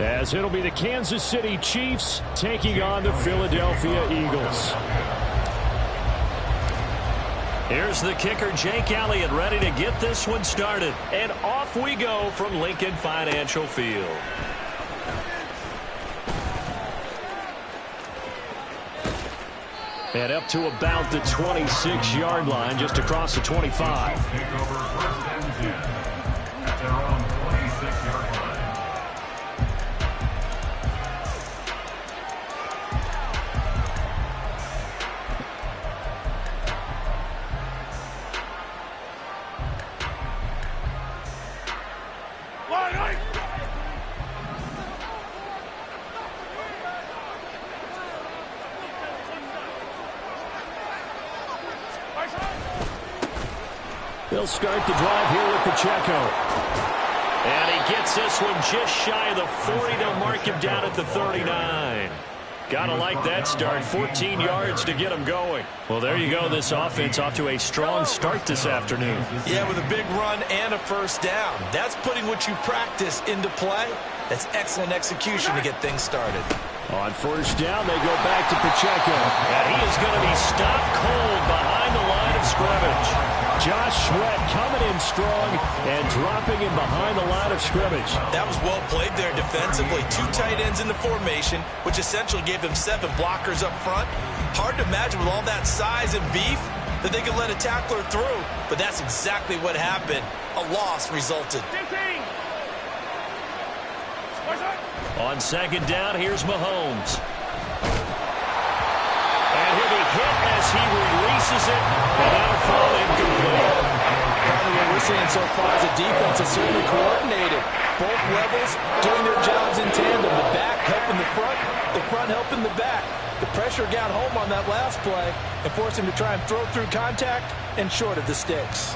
as it'll be the Kansas City Chiefs taking on the Philadelphia Eagles. Here's the kicker, Jake Elliott, ready to get this one started. And off we go from Lincoln Financial Field. And up to about the 26-yard line, just across the 25. At their own 26-yard line. They'll start the drive here with Pacheco. And he gets this one just shy of the 40. They'll mark him down at the 39. Gotta like that start. 14 yards to get him going. Well, there you go. This offense off to a strong start this afternoon. Yeah, with a big run and a first down. That's putting what you practice into play. That's excellent execution to get things started. On first down, they go back to Pacheco. And he is going to be stopped cold behind the line of scrimmage. Josh Sweat coming in strong and dropping him behind the line of scrimmage. That was well played there defensively. 2 tight ends in the formation, which essentially gave them 7 blockers up front. Hard to imagine with all that size and beef that they could let a tackler through. But that's exactly what happened. A loss resulted. On second down, here's Mahomes. And he'll be hit as he releases it, and that'll fall incomplete. What we're seeing so far is the defense is certainly coordinated. Both levels doing their jobs in tandem. The back helping the front helping the back. The pressure got home on that last play and forced him to try and throw through contact and short of the sticks.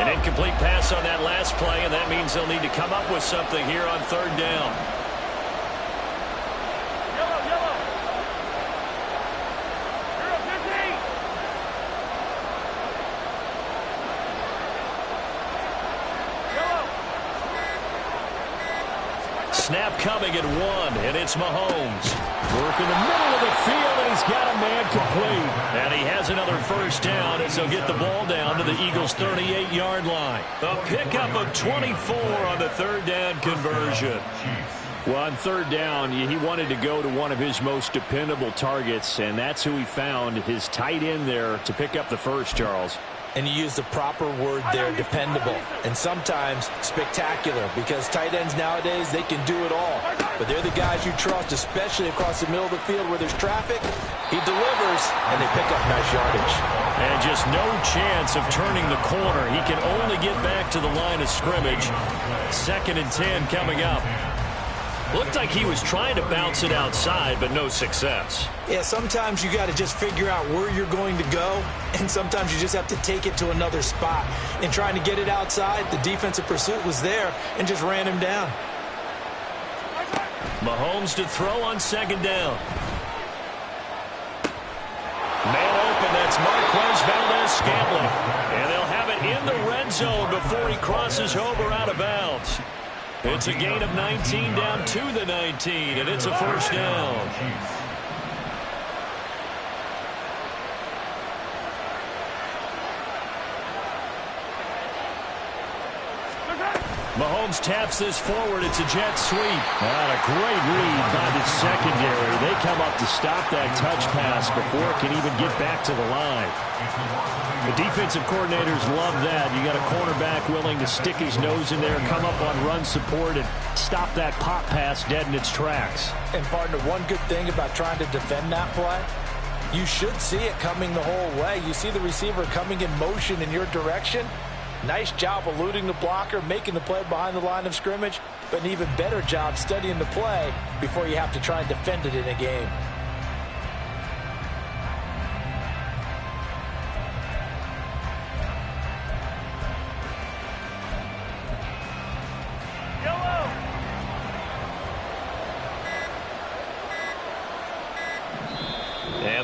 Incomplete pass on that last play, and that means they'll need to come up with something here on third down. Snap coming at 1, and it's Mahomes. Work in the middle of the field, and he's got a man complete. And he has another first down as he'll get the ball down to the Eagles' 38-yard line. A pickup of 24 on the third down conversion. Well, on third down, he wanted to go to one of his most dependable targets, and that's who he found, his tight end there, to pick up the first, Charles. And you use the proper word there, dependable, and sometimes spectacular, because tight ends nowadays, they can do it all. But they're the guys you trust, especially across the middle of the field where there's traffic. He delivers, and they pick up nice yardage. And just no chance of turning the corner. He can only get back to the line of scrimmage. 2nd and 10 coming up. Looked like he was trying to bounce it outside, but no success. Yeah, sometimes you got to just figure out where you're going to go, and sometimes you just have to take it to another spot. In trying to get it outside, the defensive pursuit was there and just ran him down. Mahomes to throw on second down. Man open, that's Marquez Valdez-Scantling. And they'll have it in the red zone before he crosses over out of bounds. It's a gain of 19 down to the 19, and it's a first down. Mahomes taps this forward. It's a jet sweep. And a great read by the secondary. They come up to stop that touch pass before it can even get back to the line. The defensive coordinators love that. You got a cornerback willing to stick his nose in there, come up on run support, and stop that pop pass dead in its tracks. And partner, one good thing about trying to defend that play, you should see it coming the whole way. You see the receiver coming in motion in your direction. Nice job eluding the blocker, making the play behind the line of scrimmage, but an even better job studying the play before you have to try and defend it in a game.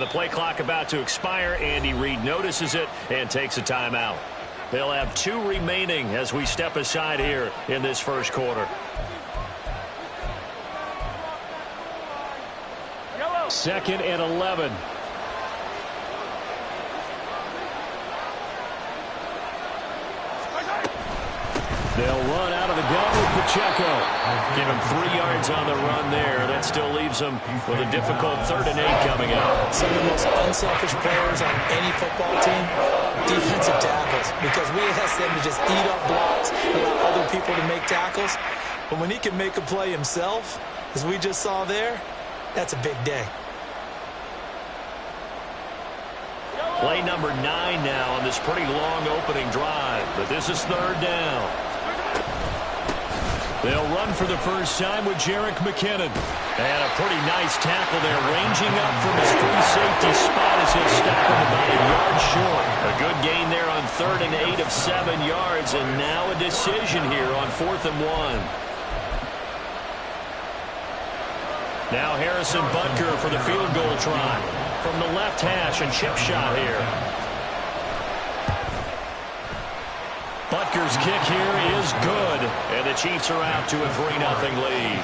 And the play clock about to expire. Andy Reid notices it and takes a timeout. They'll have 2 remaining as we step aside here in this first quarter. Second and 11. They'll run out of the gun with Pacheco. Give him 3 yards on the run there. That still leaves him with a difficult 3rd and 8 coming up. Some of the most unselfish players on any football team, defensive tackles, because we ask them to just eat up blocks, allow other people to make tackles. But when he can make a play himself, as we just saw there, that's a big day. Play number 9 now on this pretty long opening drive. But this is 3rd down. They'll run for the first time with Jerick McKinnon. And a pretty nice tackle there, ranging up from his free safety spot as he'll stop him about a yard short. A good gain there on 3rd and 8 of 7 yards, and now a decision here on 4th and 1. Now Harrison Butker for the field goal try. From the left hash and chip shot here. Butker's kick here is good. And the Chiefs are out to a 3-0 lead.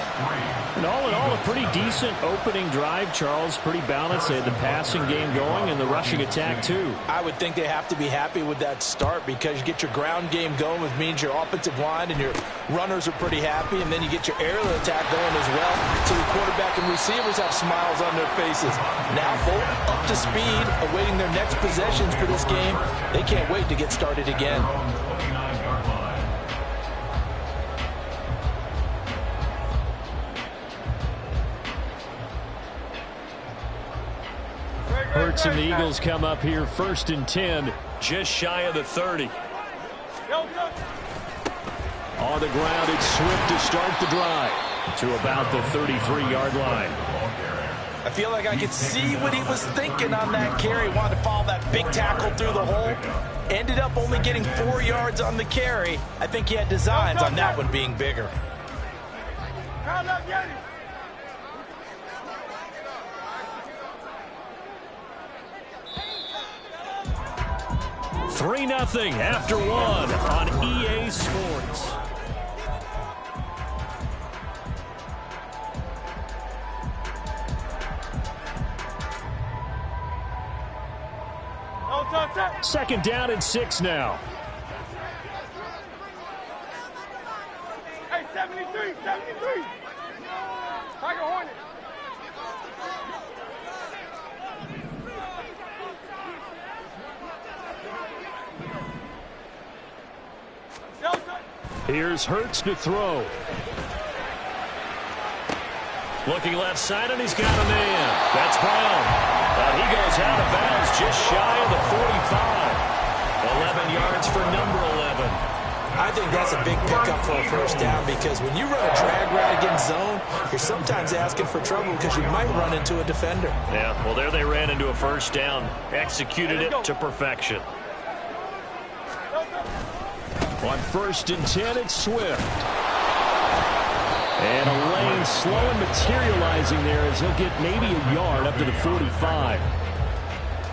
And all in all, a pretty decent opening drive, Charles. Pretty balanced. They had the passing game going and the rushing attack, too. I would think they have to be happy with that start because you get your ground game going, which means your offensive line and your runners are pretty happy, and then you get your aerial attack going as well. So the quarterback and receivers have smiles on their faces. Now both up to speed, awaiting their next possessions for this game. They can't wait to get started again. Hurts and the Eagles come up here 1st and 10. Just shy of the 30. On the ground, it's Swift to start the drive to about the 33-yard line. I feel like I could see what he was thinking on that carry. Wanted to follow that big tackle through the hole. Ended up only getting 4 yards on the carry. I think he had designs on that one being bigger. 3-0 after 1 on EA Sports. Second down and 6 now. Hey, 73. Tiger Hornet. Here's Hurts to throw. Looking left side, and he's got a man. That's Brown. He goes out of bounds just shy of the 45. 11 yards for number 11. I think that's a big pickup for a first down because when you run a drag route against zone, you're sometimes asking for trouble because you might run into a defender. Yeah, well, there they ran into a first down. Executed it to perfection. On 1st and 10, it's Swift. And a lane slow and materializing there as he'll get maybe a yard up to the 45.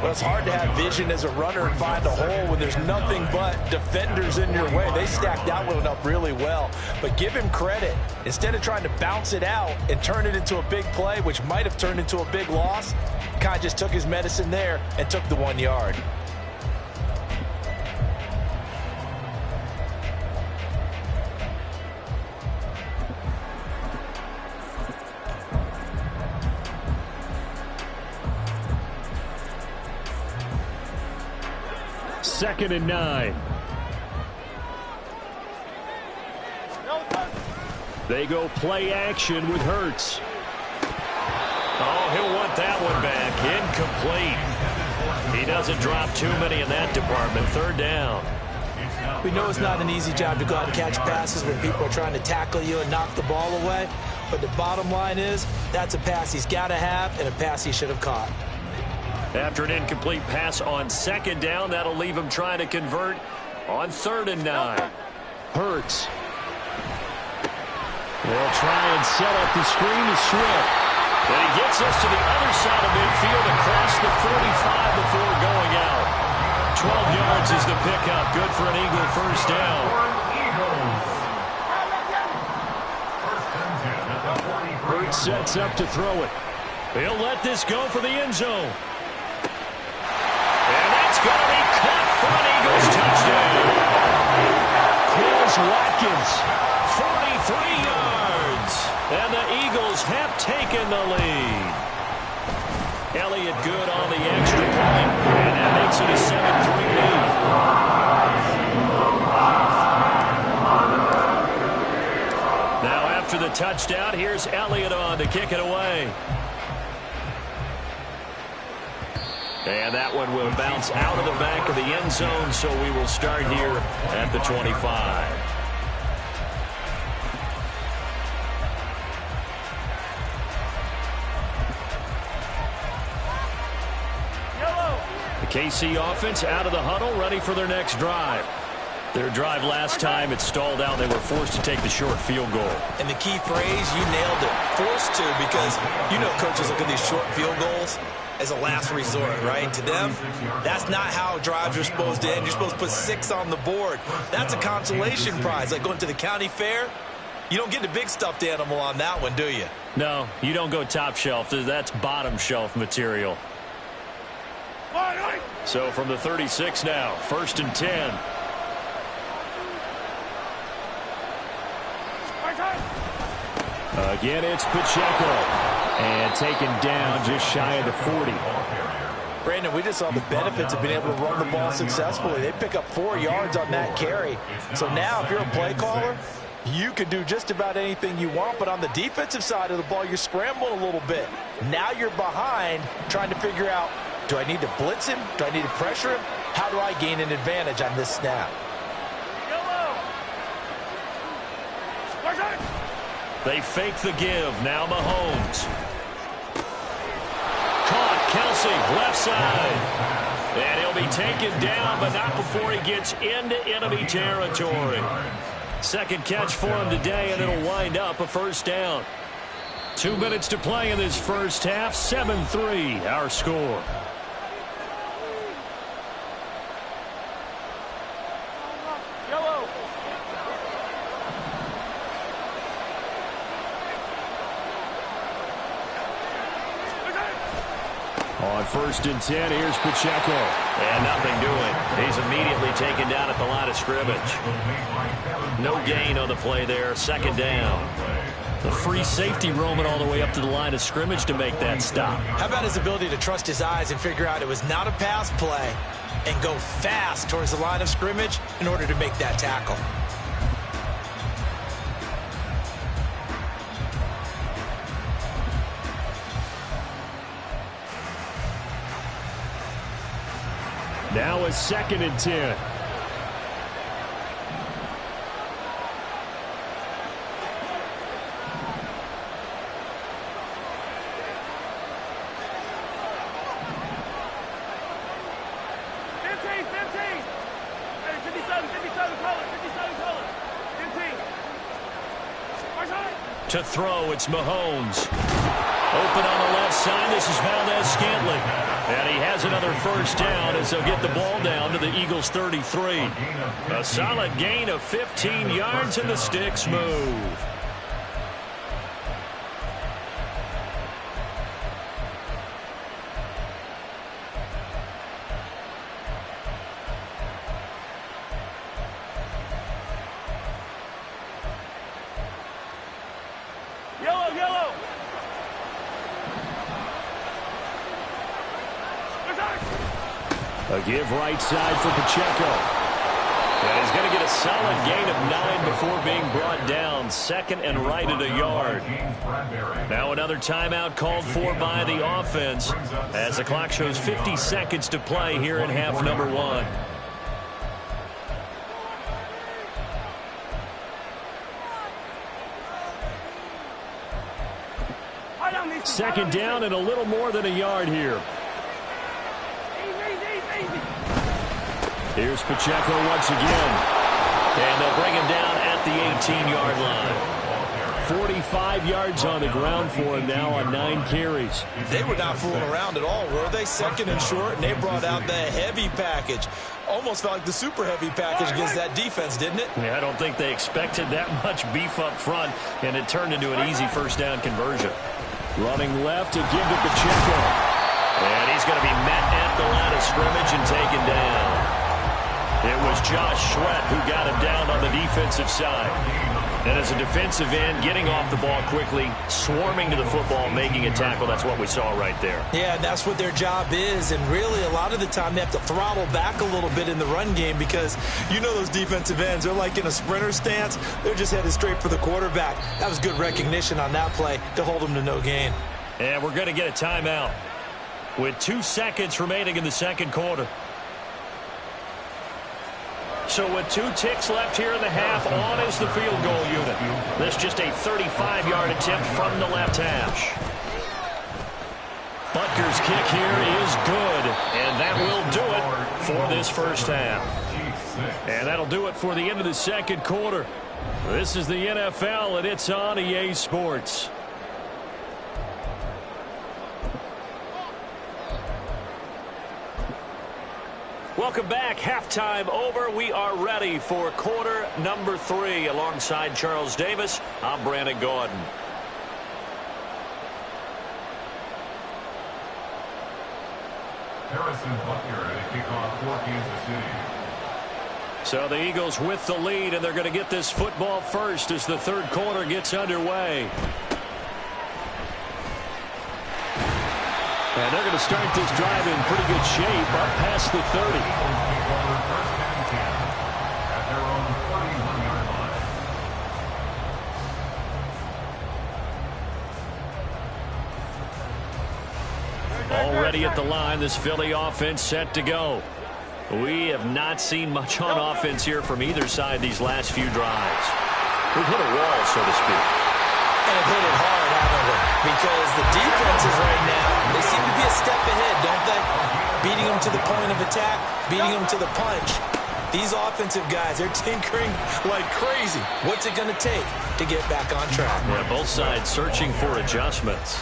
Well, it's hard to have vision as a runner and find a hole when there's nothing but defenders in your way. They stacked that one up really well. But give him credit. Instead of trying to bounce it out and turn it into a big play, which might have turned into a big loss, kind of just took his medicine there and took the 1 yard. Second and 9. They go play action with Hurts. Oh, he'll want that one back. Incomplete. He doesn't drop too many in that department. 3rd down. We know it's not an easy job to go out and catch passes when people are trying to tackle you and knock the ball away. But the bottom line is that's a pass he's got to have and a pass he should have caught. After an incomplete pass on 2nd down, that'll leave him trying to convert on 3rd and 9. Hurts. They'll try and set up the screen to Swift. And he gets us to the other side of midfield across the 45 before going out. 12 yards is the pickup. Good for an Eagle first down. Hurts sets up to throw it. He'll let this go for the end zone. And that's going to be caught for an Eagles touchdown. Chris Watkins. 43 yards. And the Eagles have taken the lead. Elliott good on the extra point. And that makes it a 7-3 lead. Now after the touchdown, here's Elliott on to kick it away. And that one will bounce out of the back of the end zone, so we will start here at the 25. The KC offense out of the huddle, ready for their next drive. Their drive last time, it stalled out. They were forced to take the short field goal. And the key phrase, you nailed it. Forced to, because you know coaches look at these short field goals as a last resort, right? To them, that's not how drives are supposed to end. You're supposed to put 6 on the board. That's a consolation prize. Like going to the county fair, you don't get the big stuffed animal on that one, do you? No, you don't go top shelf. That's bottom shelf material. So from the 36 now, 1st and 10. Again, it's Pacheco. And taken down just shy of the 40. Brandon, we just saw the benefits of being able to run the ball successfully. They pick up 4 yards on that carry. So now if you're a play caller, you can do just about anything you want. But on the defensive side of the ball, you're scrambling a little bit. Now you're behind trying to figure out, do I need to blitz him? Do I need to pressure him? How do I gain an advantage on this snap? They fake the give. Now Mahomes. Caught. Kelsey, left side. And he'll be taken down, but not before he gets into enemy territory. Second catch for him today, and it'll wind up a first down. 2 minutes to play in this first half. 7-3, our score. On 1st and 10, here's Pacheco. And nothing doing. He's immediately taken down at the line of scrimmage. No gain on the play there. 2nd down. The free safety roaming all the way up to the line of scrimmage to make that stop. How about his ability to trust his eyes and figure out it was not a pass play and go fast towards the line of scrimmage in order to make that tackle? Now a 2nd and 10. To throw, it's Mahomes. Open on the left side, this is Valdez-Scantling. And he has another first down as they'll get the ball down to the Eagles' 33. A solid gain of 15 yards, and the sticks move. A give right side for Pacheco. And he's going to get a solid gain of 9 before being brought down. 2nd and right at a yard. Now another timeout called for by the offense as the clock shows 50 seconds to play here in half number 1. Second down and a little more than a yard here. Here's Pacheco once again. And they'll bring him down at the 18-yard line. 35 yards on the ground for him now on 9 carries. They were not fooling around at all, were they? Second and short, and they brought out the heavy package. Almost felt like the super heavy package against that defense, didn't it? Yeah, I don't think they expected that much beef up front, and it turned into an easy first down conversion. Running left again to Pacheco. And he's going to be met at the line of scrimmage and taken down. It was Josh Sweat who got him down on the defensive side. And as a defensive end, getting off the ball quickly, swarming to the football, making a tackle, that's what we saw right there. Yeah, that's what their job is. And really, a lot of the time, they have to throttle back a little bit in the run game because you know those defensive ends, they're like in a sprinter stance. They're just headed straight for the quarterback. That was good recognition on that play to hold them to no gain. And we're going to get a timeout with 2 seconds remaining in the second quarter. So with 2 ticks left here in the half, on is the field goal unit. This just a 35-yard attempt from the left hash. Butker's kick here is good, and that will do it for this first half. And that'll do it for the end of the second quarter. This is the NFL, and it's on EA Sports. Welcome back. Halftime over. We are ready for quarter number 3. Alongside Charles Davis, I'm Brandon Gordon. Harrison Butker at a kickoff for Kansas City. So the Eagles with the lead, and they're going to get this football first as the third quarter gets underway. And they're going to start this drive in pretty good shape, up past the 30. Already at the line, this Philly offense set to go. We have not seen much on offense here from either side these last few drives. We've hit a wall, so to speak. And have hit it hard, haven't we? Because the defenses right now, they seem to be a step ahead, don't they? Beating them to the point of attack, beating them to the punch. These offensive guys, they're tinkering like crazy. What's it going to take to get back on track? Yeah, both sides searching for adjustments.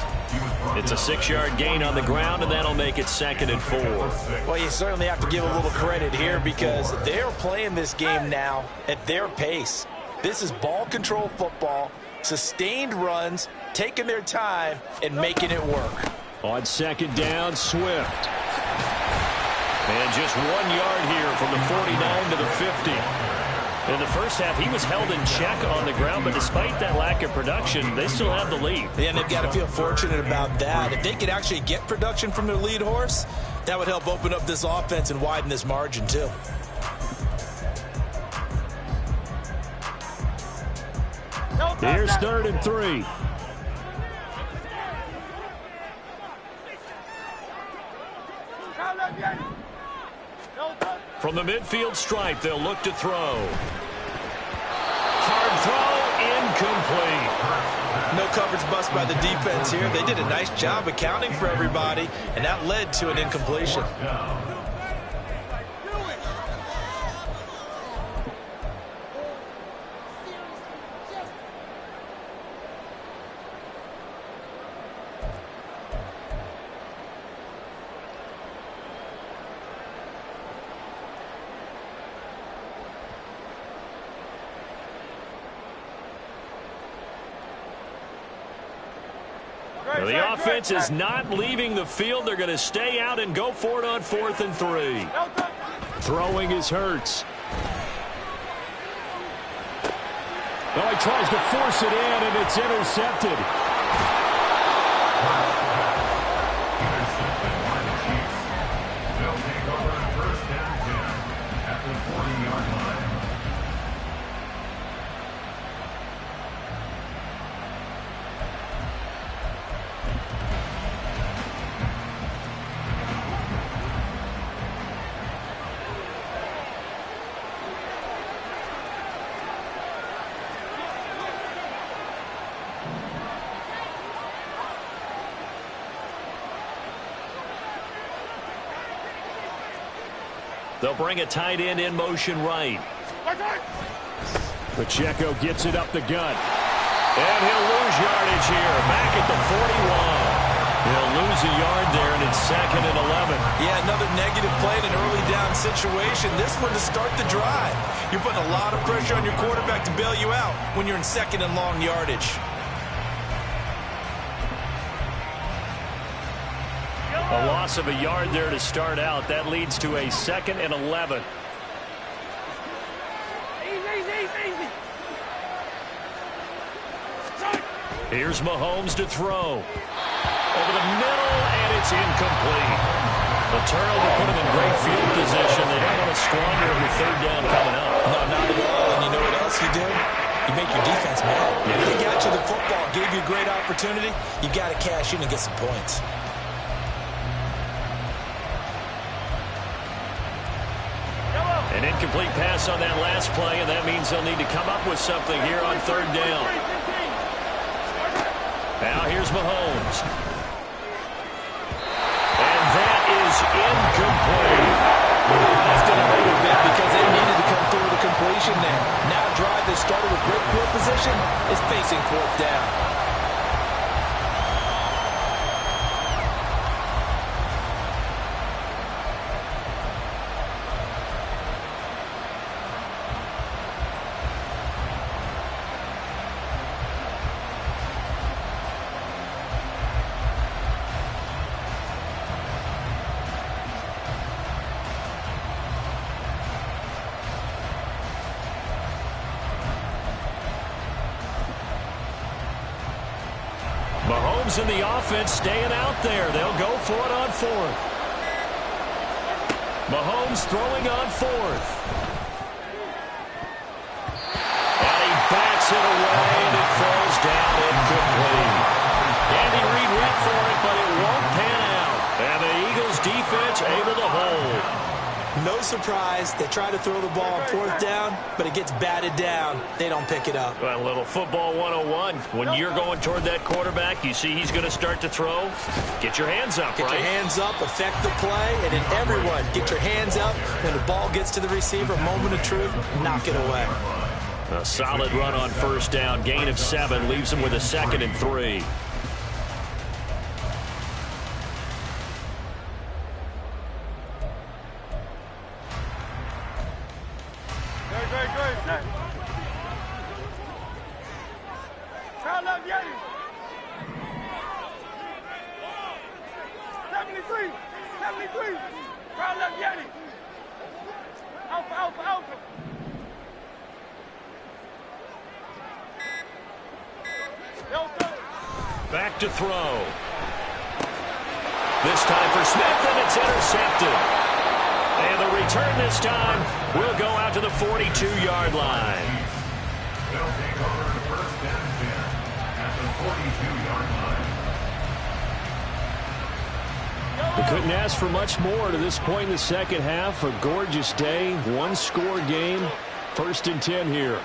It's a 6-yard gain on the ground, and that'll make it 2nd and 4. Well, you certainly have to give a little credit here because they're playing this game now at their pace. This is ball control football, sustained runs, taking their time, and making it work. On 2nd down, Swift. And just 1 yard here from the 49 to the 50. In the first half, he was held in check on the ground, but despite that lack of production, they still have the lead. Yeah, and they've got to feel fortunate about that. If they could actually get production from their lead horse, that would help open up this offense and widen this margin, too. Here's 3rd and 3. From the midfield stripe, they'll look to throw. Hard throw, incomplete. No coverage bust by the defense here. They did a nice job accounting for everybody, and that led to an incompletion. The offense is not leaving the field. They're going to stay out and go for it on 4th and 3. Throwing is Hurts. Oh, he tries to force it in, and it's intercepted. They'll take over 1st and 10 at the 40-yard line. They'll bring a tight end in motion right. Pacheco gets it up the gut. And he'll lose yardage here. Back at the 41. He'll lose a yard there, and it's 2nd and 11. Yeah, another negative play in an early down situation. This one to start the drive. You're putting a lot of pressure on your quarterback to bail you out when you're in 2nd and long yardage. A loss of a yard there to start out. That leads to a 2nd and 11. Easy. Here's Mahomes to throw. Over the middle, and it's incomplete. The turnover put him in great field position. They don't want to squander him with 3rd down coming up. No, not at all. And you know what else you do? You make your defense mad. They got you the football, gave you a great opportunity. You got to cash in and get some points. An incomplete pass on that last play, and that means they'll need to come up with something here on 3rd down. Now here's Mahomes. And that is incomplete. Left it a little bit because they needed to come through with a completion there. Now a drive that started with great field position is facing 4th down. Mahomes and the offense staying out there. They'll go for it on 4th. Mahomes throwing on 4th. And he bats it away, and it falls down incomplete. Andy Reid went for it, but it won't pan out. And the Eagles defense able to hold. No surprise, they try to throw the ball on 4th down, but it gets batted down. They don't pick it up. Well, a little football 101. When you're going toward that quarterback, you see he's going to start to throw. Get your hands up, Get your hands up, affect the play, and then everyone, get your hands up. When the ball gets to the receiver, moment of truth, knock it away. A solid run on 1st down. Gain of 7 leaves him with a 2nd and 3. Good. Set. Crowd left Yeti. 73. Crowd left Yeti. Alpha. Back to throw. This time for Smith, and it's intercepted. And the return this time will go out to the 42-yard line. They'll take over the 1st and 10 at the 42-yard line. We couldn't ask for much more to this point in the 2nd half. A gorgeous day, 1-score game. 1st and 10 here.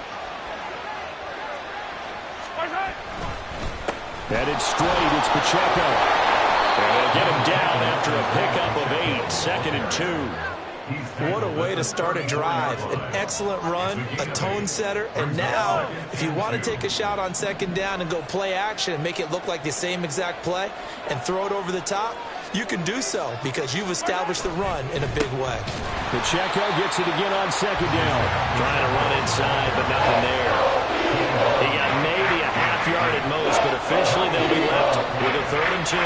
Headed straight, it's Pacheco. And they'll get him down after a pickup of 8, 2nd and 2. What a way to start a drive. An excellent run, a tone setter, and now if you want to take a shot on 2nd down and go play action and make it look like the same exact play and throw it over the top, you can do so because you've established the run in a big way. Pacheco gets it again on 2nd down. Trying to run inside, but nothing there. He got maybe a half yard at most, but officially they'll be left with a 3rd and 2.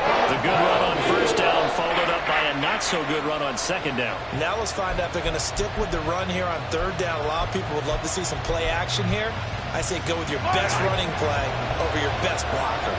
The good run on 1st down followed up by a not-so-good run on 2nd down. Now let's find out if they're going to stick with the run here on 3rd down. A lot of people would love to see some play action here. I say go with your best running play over your best blocker.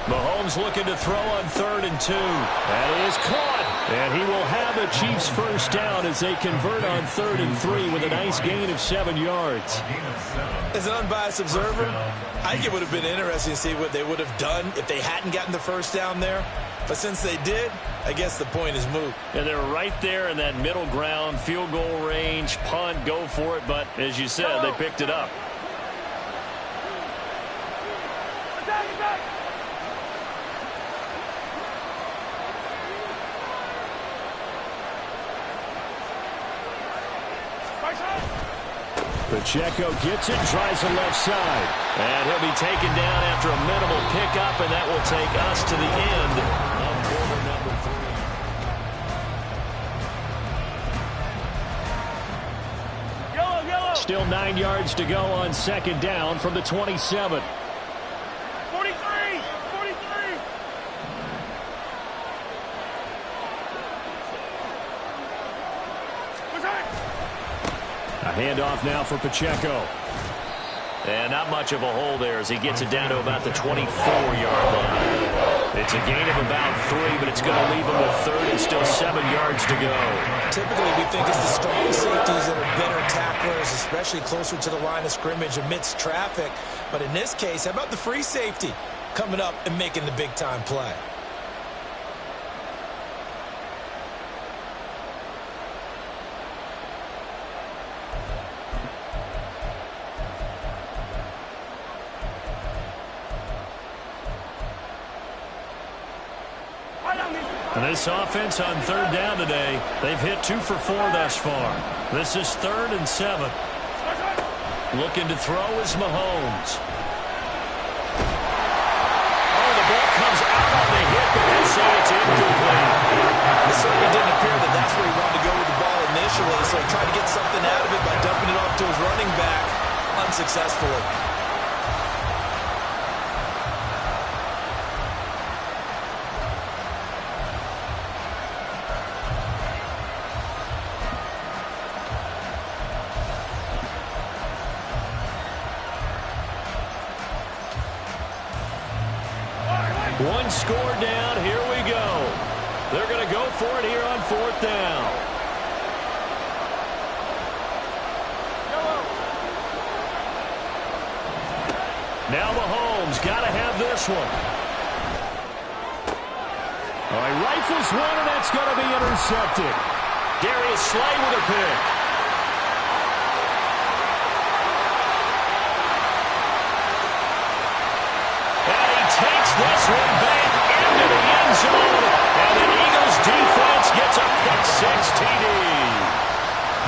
Mahomes looking to throw on 3rd and 2. That is caught. And he will have the Chiefs 1st down as they convert on 3rd and 3 with a nice gain of 7 yards. As an unbiased observer, I think it would have been interesting to see what they would have done if they hadn't gotten the 1st down there. But since they did, I guess the point is moot. And they're right there in that middle ground, field goal range, punt, go for it. But as you said, they picked it up. Pacheco gets it, tries the left side. And he'll be taken down after a minimal pickup, and that will take us to the end of quarter number 3. Yellow, yellow. Still 9 yards to go on second down from the 27. 43, 43. A handoff now for Pacheco. And not much of a hole there as he gets it down to about the 24-yard line. It's a gain of about 3, but it's going to leave him with third and still 7 yards to go. Typically, we think it's the strong safeties that are better tacklers, especially closer to the line of scrimmage amidst traffic. But in this case, how about the free safety coming up and making the big-time play? And this offense on third down today, they've hit 2 for 4 thus far. This is 3rd and 7. Looking to throw is Mahomes. Oh, the ball comes out on the hit, but they say it's incomplete. It certainly didn't appear that that's where he wanted to go with the ball initially, so he tried to get something out of it by dumping it off to his running back unsuccessfully. One score down. Here we go. They're going to go for it here on 4th down. Now Mahomes got to have this one. All right, rifles one, and that's going to be intercepted. Darius Slay with a pick. Takes this one back into the end zone, and the Eagles defense gets a pick-6 TD.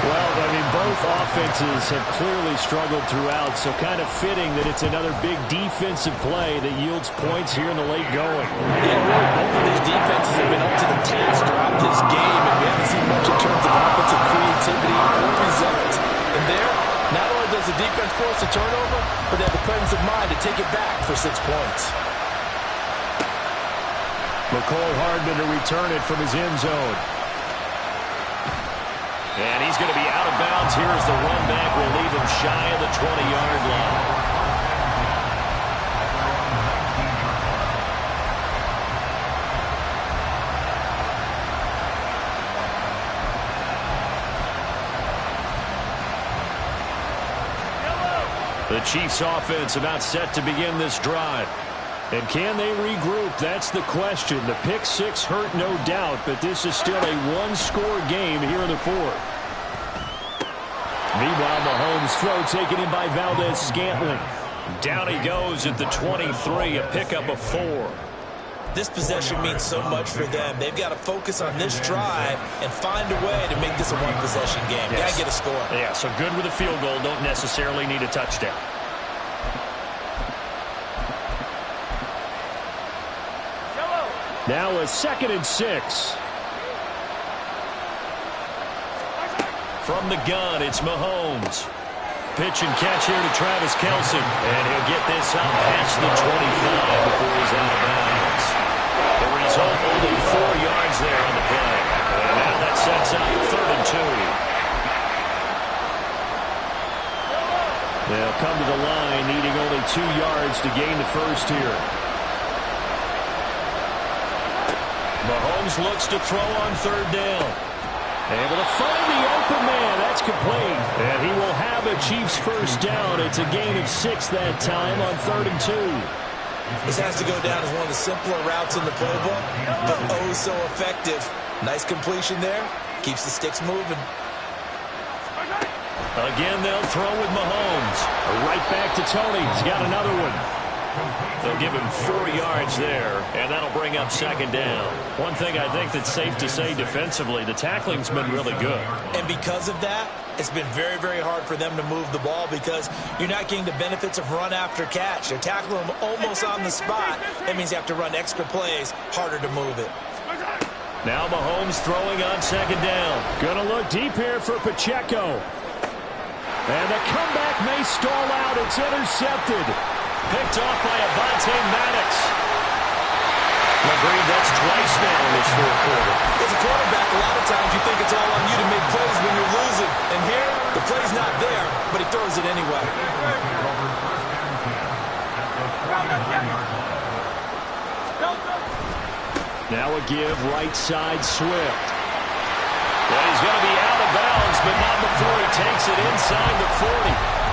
Well, I mean, both offenses have clearly struggled throughout, so kind of fitting that it's another big defensive play that yields points here in the late going. Yeah, really, both of these defenses have been up to the task throughout this game, and we haven't seen much in terms of offensive creativity or results. And there, not only does the defense force a turnover, but they have the presence of mind to take it back for 6 points. McCole Hardman to return it from his end zone. And he's going to be out of bounds here as the run back will leave him shy of the 20-yard line. The Chiefs offense about set to begin this drive. And can they regroup? That's the question. The pick-6 hurt, no doubt, but this is still a one-score game here in the 4th. Meanwhile, Mahomes' throw taken in by Valdez-Scantling. Down he goes at the 23, a pickup of 4. This possession means so much for them. They've got to focus on this drive and find a way to make this a one-possession game. Yes. Got to get a score. Yeah, so good with a field goal. Don't necessarily need a touchdown. Now a 2nd and 6. From the gun, it's Mahomes. Pitch and catch here to Travis Kelce. And he'll get this up past the 25 before he's out of bounds. The result, only 4 yards there on the play. And now that sets up 3rd and 2. They'll come to the line, needing only 2 yards to gain the first here. Mahomes looks to throw on 3rd down. Able to find the open man. That's complete. And he will have a Chiefs first down. It's a gain of 6 that time on 3rd and 2. This has to go down as one of the simpler routes in the playbook, but oh so effective. Nice completion there. Keeps the sticks moving. Again, they'll throw with Mahomes. Right back to Tony. He's got another one. They'll give him 4 yards there, and that'll bring up second down. One thing I think that's safe to say defensively, the tackling's been really good. And because of that, it's been very, very hard for them to move the ball because you're not getting the benefits of run after catch. You're tackling them almost on the spot. That means you have to run extra plays, harder to move it. Now Mahomes throwing on second down. Going to look deep here for Pacheco. And the comeback may stall out. It's intercepted. Picked off by Avonte Maddox. Agreed, that's twice now in this fourth quarter. As a quarterback, a lot of times you think it's all on you to make plays when you're losing. And here, the play's not there, but he throws it anyway. Now a give right side Swift. Well, he's going to be out of bounds, but not before he takes it inside the 40.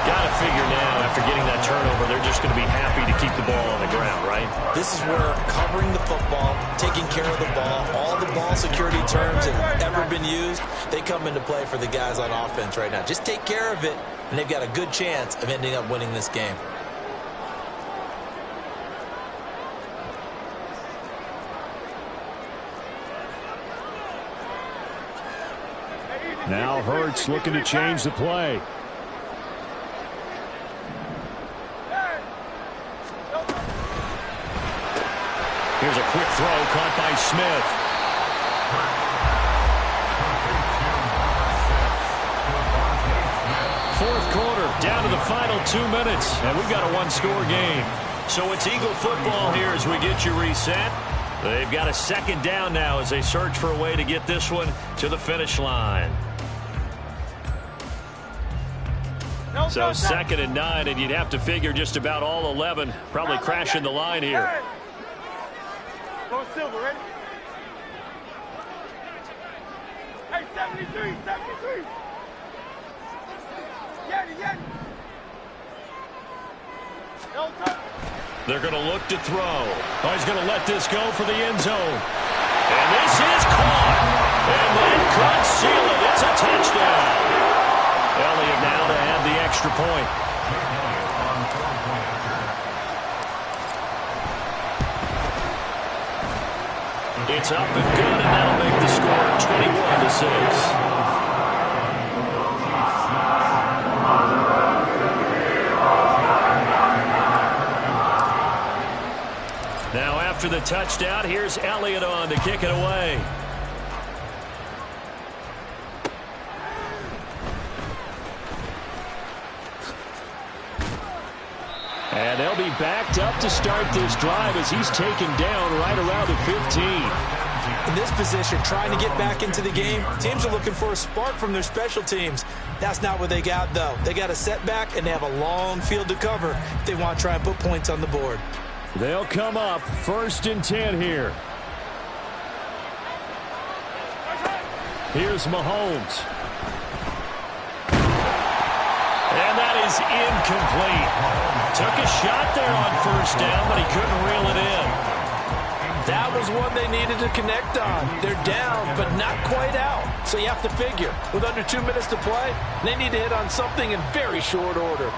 Got to figure now, after getting that turnover, they're just going to be happy to keep the ball on the ground, right? This is where covering the football, taking care of the ball, all the ball security terms that have ever been used, they come into play for the guys on offense right now. Just take care of it, and they've got a good chance of ending up winning this game. Now Hurts looking to change the play. Here's a quick throw caught by Smith. Fourth quarter, down to the final 2 minutes, and we've got a one-score game. So it's Eagle football here as we get you reset. They've got a second down now as they search for a way to get this one to the finish line. So 2nd and 9, and you'd have to figure just about all 11 probably crashing the line here. Go Silver, ready? Hey, 73, 73. Yanni. They're going to look to throw. Oh, he's going to let this go for the end zone. And this is caught. And that could seal it. It's a touchdown. Elliott now to add the extra point. It's up and good, and that'll make the score 21-6. Now after the touchdown, here's Elliott on to kick it away. And they'll be backed up to start this drive as he's taken down right around the 15. In this position, trying to get back into the game, teams are looking for a spark from their special teams. That's not what they got, though. They got a setback, and they have a long field to cover if they want to try and put points on the board. They'll come up 1st and 10 here. Here's Mahomes. And that is incomplete. Took a shot there on 1st down, but he couldn't reel it in. That was one they needed to connect on. They're down, but not quite out. So you have to figure, with under 2 minutes to play, they need to hit on something in very short order.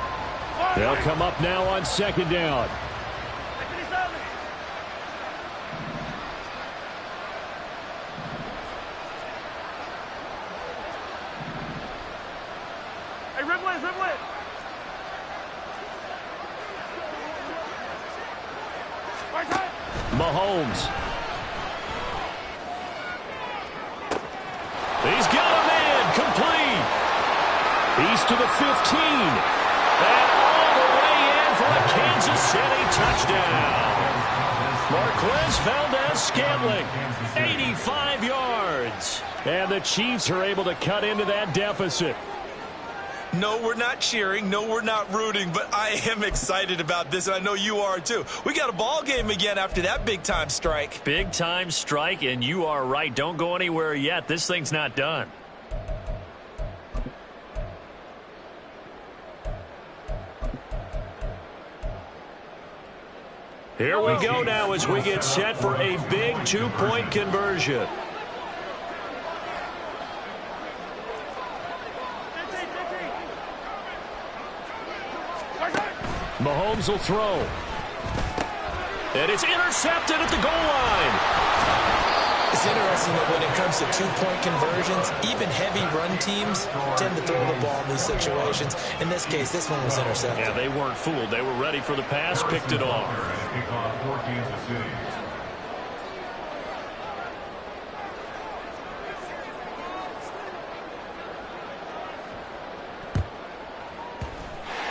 They'll come up now on 2nd down. Hey, rip it. Mahomes. He's got a man complete. He's to the 15. And all the way in for a Kansas City touchdown. Marquez Valdez-Scantling, 85 yards. And the Chiefs are able to cut into that deficit. No, we're not cheering. No, we're not rooting, but I am excited about this, and I know you are too. We got a ball game again after that big-time strike. Big-time strike, and you are right. Don't go anywhere yet. This thing's not done. Here we go now as we get set for a big two-point conversion. Mahomes will throw. And it's intercepted at the goal line. It's interesting that when it comes to two-point conversions, even heavy run teams tend to throw the ball in these situations. In this case, this one was intercepted. Yeah, they weren't fooled. They were ready for the pass, picked it off. Kickoff for Kansas City.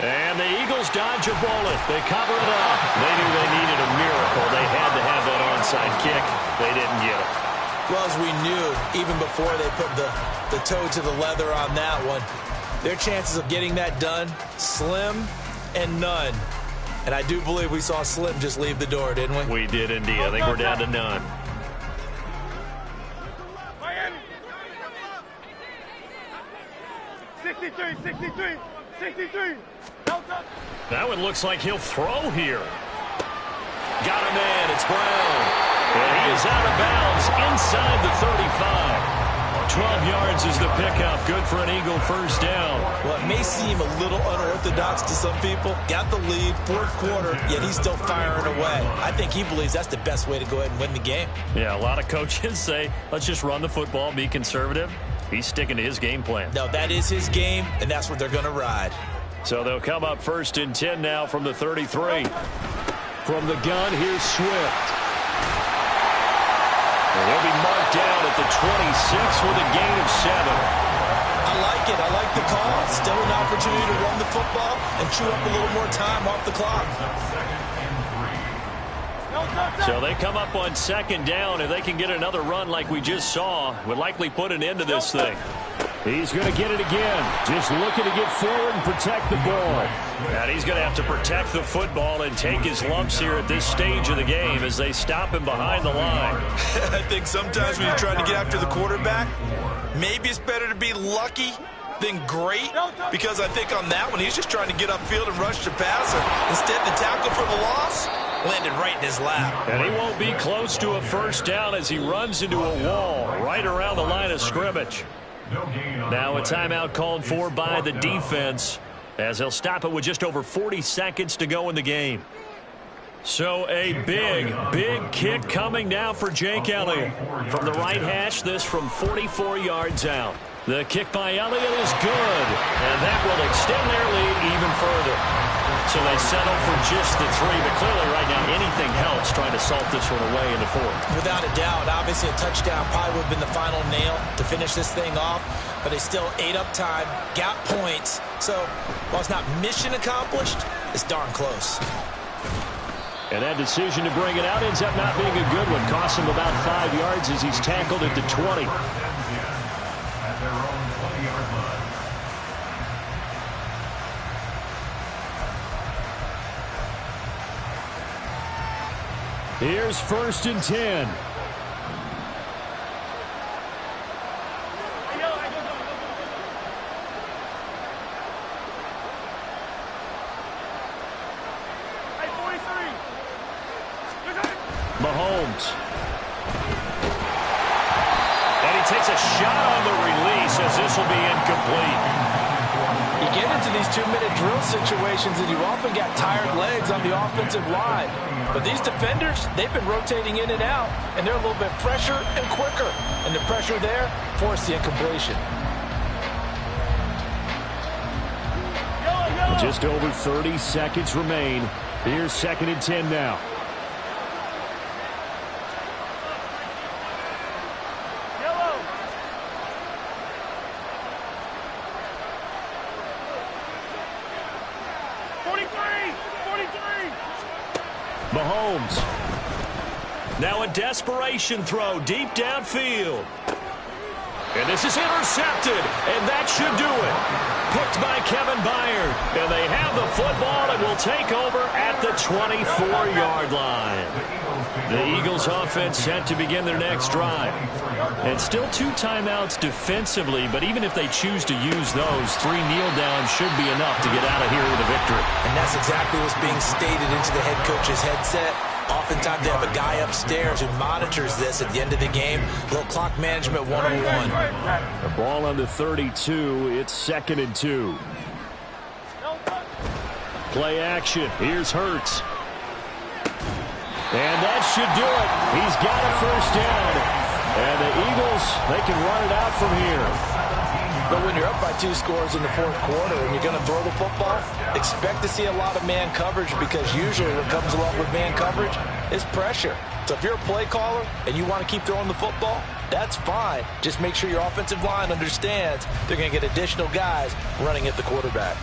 And the Eagles dodge a bullet. They cover it up. They knew they needed a miracle. They had to have that onside kick. They didn't get it. Well, as we knew, even before they put the toe to the leather on that one, their chances of getting that done, slim and none. And I do believe we saw Slim just leave the door, didn't we? We did indeed. I think we're down to none. Miami. 63, 63, 63. That one looks like he'll throw here. Got a man. It's Brown. And he is out of bounds inside the 35. 12 yards is the pickup. Good for an Eagle first down. Well, it may seem a little unorthodox to some people. Got the lead, fourth quarter, yet he's still firing away. I think he believes that's the best way to go ahead and win the game. Yeah, a lot of coaches say, let's just run the football, be conservative. He's sticking to his game plan. No, that is his game, and that's what they're going to ride. So they'll come up 1st and 10 now from the 33. From the gun, here's Swift. And he'll be marked down at the 26 with a gain of 7. I like it. I like the call. Still an opportunity to run the football and chew up a little more time off the clock. So they come up on 2nd down. If they can get another run like we just saw, would likely put an end to this thing. He's going to get it again. Just looking to get forward and protect the ball. And he's going to have to protect the football and take his lumps here at this stage of the game as they stop him behind the line. I think sometimes when you're trying to get after the quarterback, maybe it's better to be lucky than great, because I think on that one, he's just trying to get upfield and rush the passer. Instead, the tackle for the loss landed right in his lap. And he won't be close to a first down as he runs into a wall right around the line of scrimmage. Now a timeout called for by the defense as he'll stop it with just over 40 seconds to go in the game. So a big kick coming now for Jake Elliott. From the right hash, this from 44 yards out. The kick by Elliott is good, and that will extend their lead even further. So they settle for just the 3, but clearly right now anything helps trying to salt this one away in the 4th. Without a doubt, obviously a touchdown probably would have been the final nail to finish this thing off, but they still ate up time, got points. So while it's not mission accomplished, it's darn close. And that decision to bring it out ends up not being a good one. Costs him about 5 yards as he's tackled at the 20. At their own 20-yard line. Here's 1st and 10. Mahomes. And he takes a shot on the release as this will be incomplete. You get into these 2-minute drill situations and you often got tired legs on the offensive line. But these defenders, they've been rotating in and out, and they're a little bit fresher and quicker. And the pressure there forced the incompletion. Just over 30 seconds remain. Here's 2nd and 10 now. Mahomes. Now a desperation throw deep downfield. And this is intercepted, and that should do it. Picked by Kevin Byard. And they have the football and will take over at the 24-yard line. The Eagles offense set to begin their next drive. And still 2 timeouts defensively, but even if they choose to use those, 3 kneel downs should be enough to get out of here with a victory. And that's exactly what's being stated into the head coach's headset. Oftentimes they have a guy upstairs who monitors this at the end of the game. A little clock management 101. The ball on the 32. It's 2nd and 2. Play action. Here's Hurts. And that should do it. He's got a first down. And the Eagles, they can run it out from here. But when you're up by 2 scores in the fourth quarter and you're going to throw the football, expect to see a lot of man coverage, because usually what comes along with man coverage is pressure. So if you're a play caller and you want to keep throwing the football, that's fine. Just make sure your offensive line understands they're going to get additional guys running at the quarterback.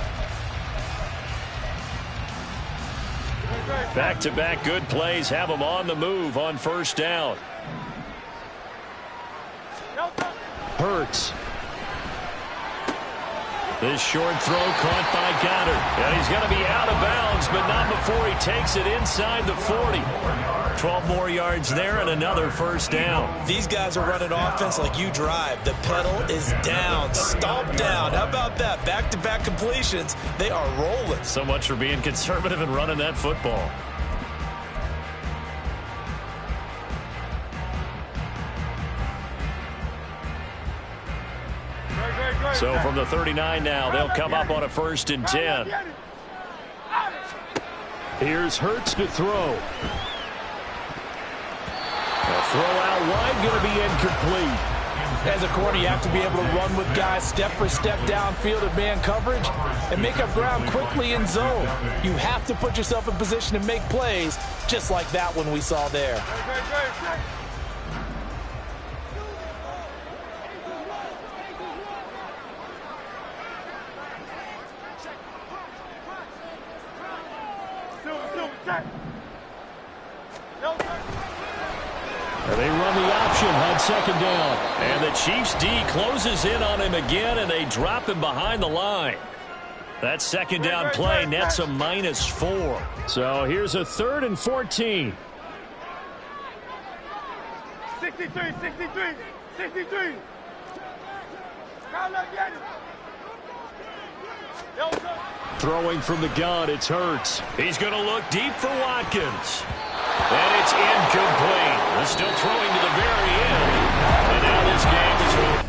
Back-to-back good plays have them on the move on first down. Hurts. This short throw caught by Goddard. And he's going to be out of bounds, but not before he takes it inside the 40. 12 more yards there and another first down. These guys are running offense like you drive. The pedal is down, stomp down. How about that? Back-to-back completions. They are rolling. So much for being conservative and running that football. So from the 39 now, they'll come up on a 1st and 10. Here's Hurts to throw. A throw out wide, going to be incomplete. As a corner, you have to be able to run with guys step for step downfield at man coverage and make up ground quickly in zone. You have to put yourself in position to make plays, just like that one we saw there. They run the option on 2nd down. And the Chiefs D closes in on him again, and they drop him behind the line. That 2nd down play nets a -4. So here's a 3rd and 14. 63. Throwing from the gun, it's Hurts. He's going to look deep for Watkins. And it's incomplete. They're still throwing to the very end. And now this game is over.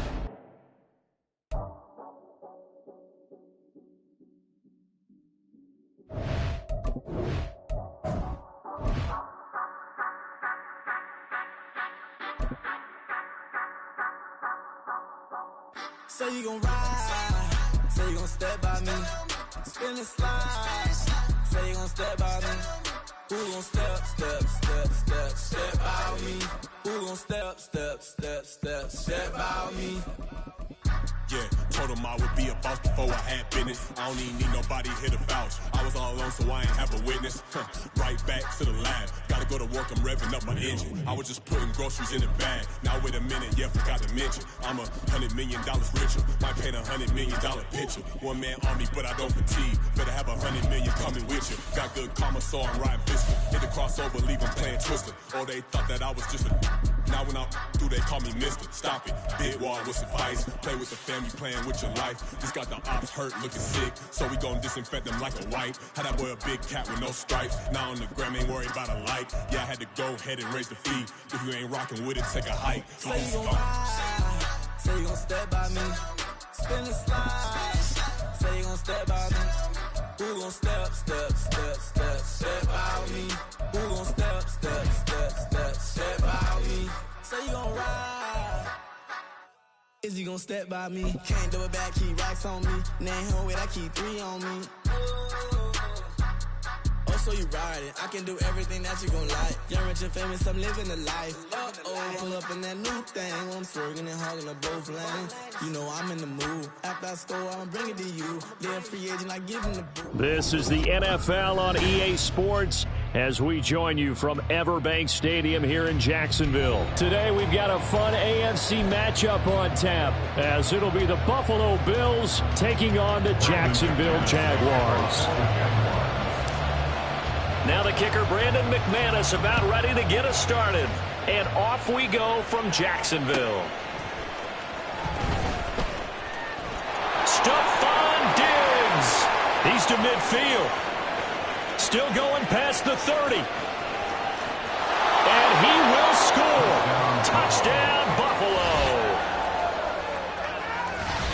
Say you gon' ride, say you gon' step by me, spin and slide, say you gon' step by me. Who gon' step by me? Who gon' step by me? Yeah, told him I would be a boss before I had business. I don't even need nobody here to vouch. I was all alone, so I ain't have a witness. Right back to the lab. Gotta go to work, I'm revving up my engine. I was just putting groceries in the bag. Now wait a minute, yeah, forgot to mention. I'm $100 million richer. Might paint $100 million picture. One man army, but I don't fatigue. Better have $100 million coming with you. Got good karma, so I'm riding pistol. Hit the crossover, leave them playing Twister. Oh, they thought that I was just a. Now when I'm through, they call me Mister. Stop it. Big wall with some vice. Play with the family, playing with your life. Just got the ops hurt, looking sick. So we gon' disinfect them like a wipe. Had that boy a big cat with no stripes. Now on the gram, ain't worried about a light. Yeah, I had to go ahead and raise the fee. If you ain't rocking with it, take a hike. Say you gon' ride, say you gon' step by me. Spin and slide, say you gon' step by me. Who gon' step by me? Who gon' step by me? Say you gon' ride. Is you gon' step by me? Can't do it back, keep racks on me. Name home with, I keep 3 on me. Oh, so you riding. I can do everything that you gon' like. Young, rich, and famous, I'm living the life. Uh-oh, pull up in that new thing. When I'm swerving and hogging up both lanes. You know I'm in the mood. After I score, I'ma bring it to you. They're free agent, I give them the boot. This is the NFL on EA Sports as we join you from Everbank Stadium here in Jacksonville. Today we've got a fun AFC matchup on tap as it'll be the Buffalo Bills taking on the Jacksonville Jaguars. Now the kicker, Brandon McManus, about ready to get us started. And off we go from Jacksonville. Stephon Diggs. He's to midfield. Still going past the 30. And he will score. Touchdown, Buffalo.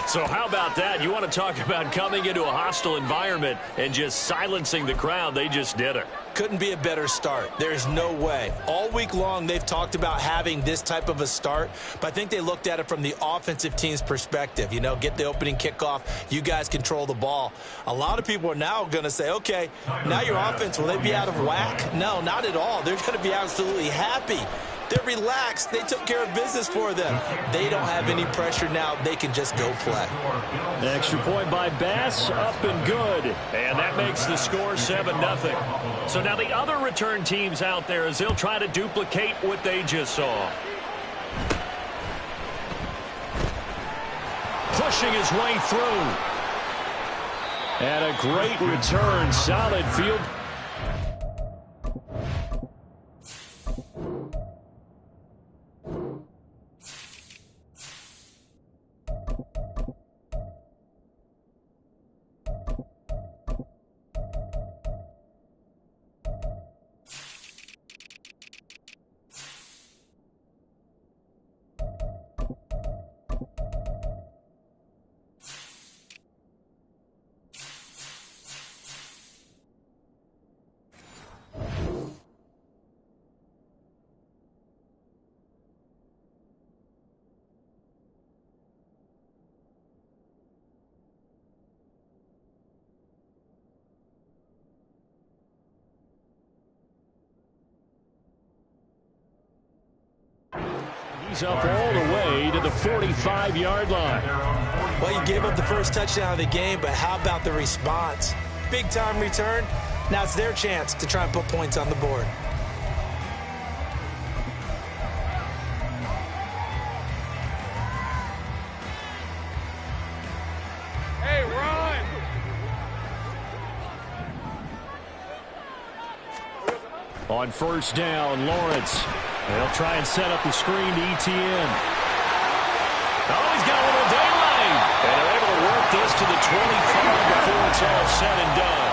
So how about that? You want to talk about coming into a hostile environment and just silencing the crowd? They just did it. Couldn't be a better start. There's no way. All week long, they've talked about having this type of a start, but I think they looked at it from the offensive team's perspective. You know, get the opening kickoff. You guys control the ball. A lot of people are now going to say, okay, now your offense, will they be out of whack? No, not at all. They're going to be absolutely happy. They're relaxed. They took care of business for them. They don't have any pressure now. They can just go play. The extra point by Bass, up and good. And that makes the score 7-0. So now the other return teams out there as they'll try to duplicate what they just saw. Pushing his way through. And a great return. Solid field. He's up all the way to the 45-yard line. Well, you gave up the first touchdown of the game, but how about the response? Big-time return. Now it's their chance to try and put points on the board. Hey, run! On first down, Lawrence. They'll try and set up the screen to ETN. Oh, he's got a little daylight. And they're able to work this to the 25 before it's all said and done.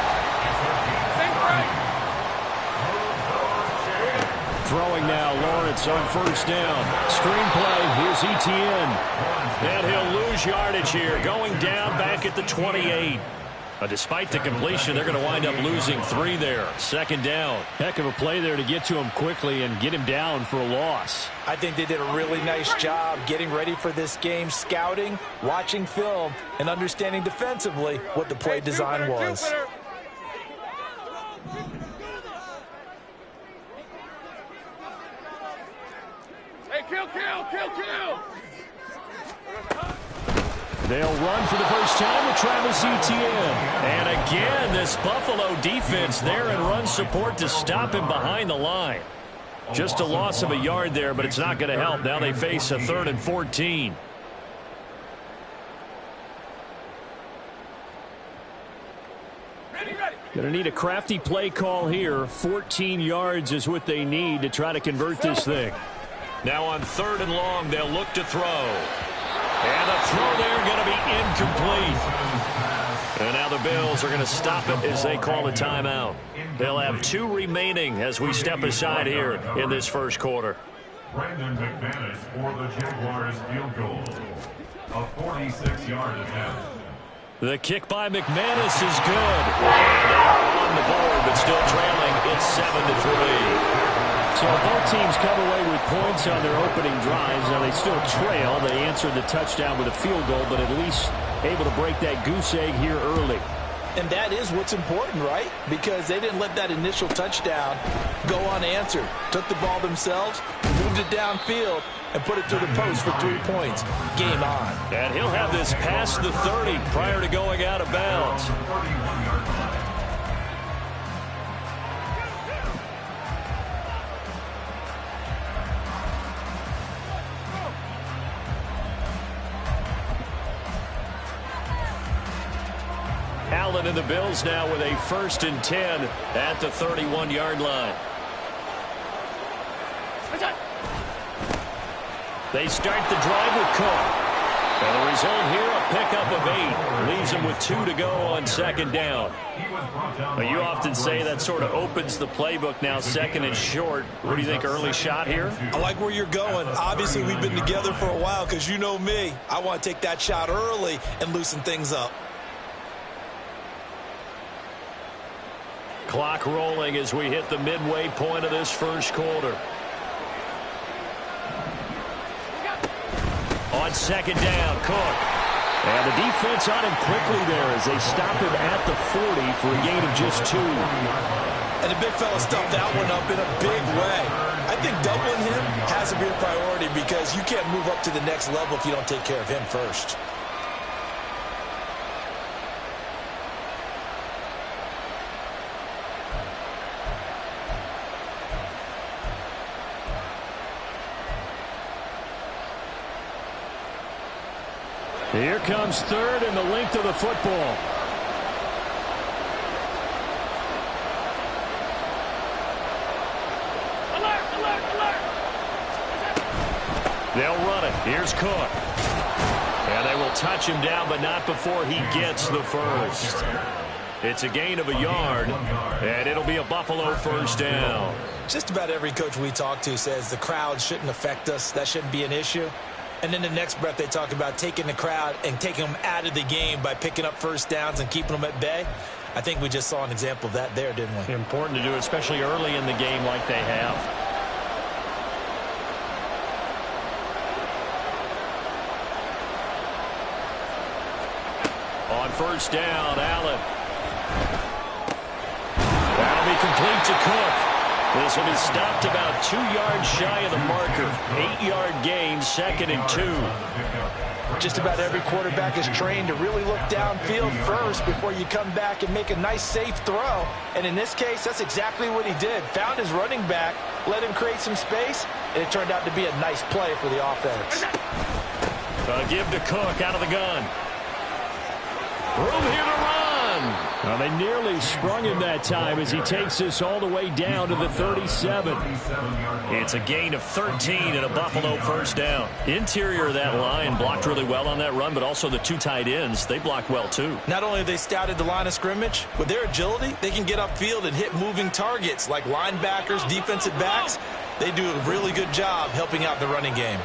Throwing now, Lawrence on first down. Screenplay, here's ETN. And he'll lose yardage here, going down back at the 28. Despite the completion, they're going to wind up losing 3 there. Second down. Heck of a play there to get to him quickly and get him down for a loss. I think they did a really nice job getting ready for this game, scouting, watching film, and understanding defensively what the play design was. Hey, kill! They'll run for the first time with Travis Etienne. And again, this Buffalo defense there in run support to stop him behind the line. Just a loss of a yard there, but it's not going to help. Now they face a 3rd and 14. Going to need a crafty play call here. 14 yards is what they need to try to convert this thing. Now on 3rd and long, they'll look to throw. And the throw there going to be incomplete. And now the Bills are going to stop it as they call a timeout. They'll have 2 remaining as we step aside here in this first quarter. Brandon B.O.M.B.S for the Jaguars field goal. A 46-yard attempt. The kick by McManus is good. And they are on the board, but still trailing. It's 7-3. So both teams come away with points on their opening drives. Now they still trail. They answered the touchdown with a field goal, but at least able to break that goose egg here early. And that is what's important, right? Because they didn't let that initial touchdown go unanswered. Took the ball themselves, moved it downfield, and put it through the post for 3 points. Game on. And he'll have this past the 30 prior to going out of bounds. Allen and the Bills now with a 1st and 10 at the 31-yard line. They start the drive with Cook. And the result here, a pickup of 8. Leaves them with 2 to go on 2nd down. Well, you often say that sort of opens the playbook now, 2nd and short. What do you think, early shot here? I like where you're going. Obviously, we've been together for a while because you know me. I want to take that shot early and loosen things up. Clock rolling as we hit the midway point of this first quarter. On second down, Cook. And the defense on him quickly there as they stop him at the 40 for a gain of just 2. And the big fella stuffed that one up in a big way. I think doubling him has to be a priority because you can't move up to the next level if you don't take care of him first. Here comes third and the length of the football. Alert, alert, alert. They'll run it. Here's Cook. And they will touch him down, but not before he gets the first. It's a gain of a yard, and it'll be a Buffalo first down. Just about every coach we talk to says the crowd shouldn't affect us. That shouldn't be an issue. And then the next breath they talk about taking the crowd and taking them out of the game by picking up first downs and keeping them at bay. I think we just saw an example of that there, didn't we? Important to do, especially early in the game like they have. On first down, Allen. That'll be complete to Cook. This will be stopped about 2 yards shy of the marker. 8-yard gain, 2nd and 2. Just about every quarterback is trained to really look downfield first before you come back and make a nice, safe throw. And in this case, that's exactly what he did. Found his running back, let him create some space, and it turned out to be a nice play for the offense. A give to Cook out of the gun. Room here to run. Well, they nearly sprung him that time as he takes this all the way down to the 37. It's a gain of 13 and a Buffalo first down. Interior of that line blocked really well on that run, but also the 2 tight ends, they blocked well too. Not only have they scouted the line of scrimmage, with their agility, they can get upfield and hit moving targets like linebackers, defensive backs. They do a really good job helping out the running game.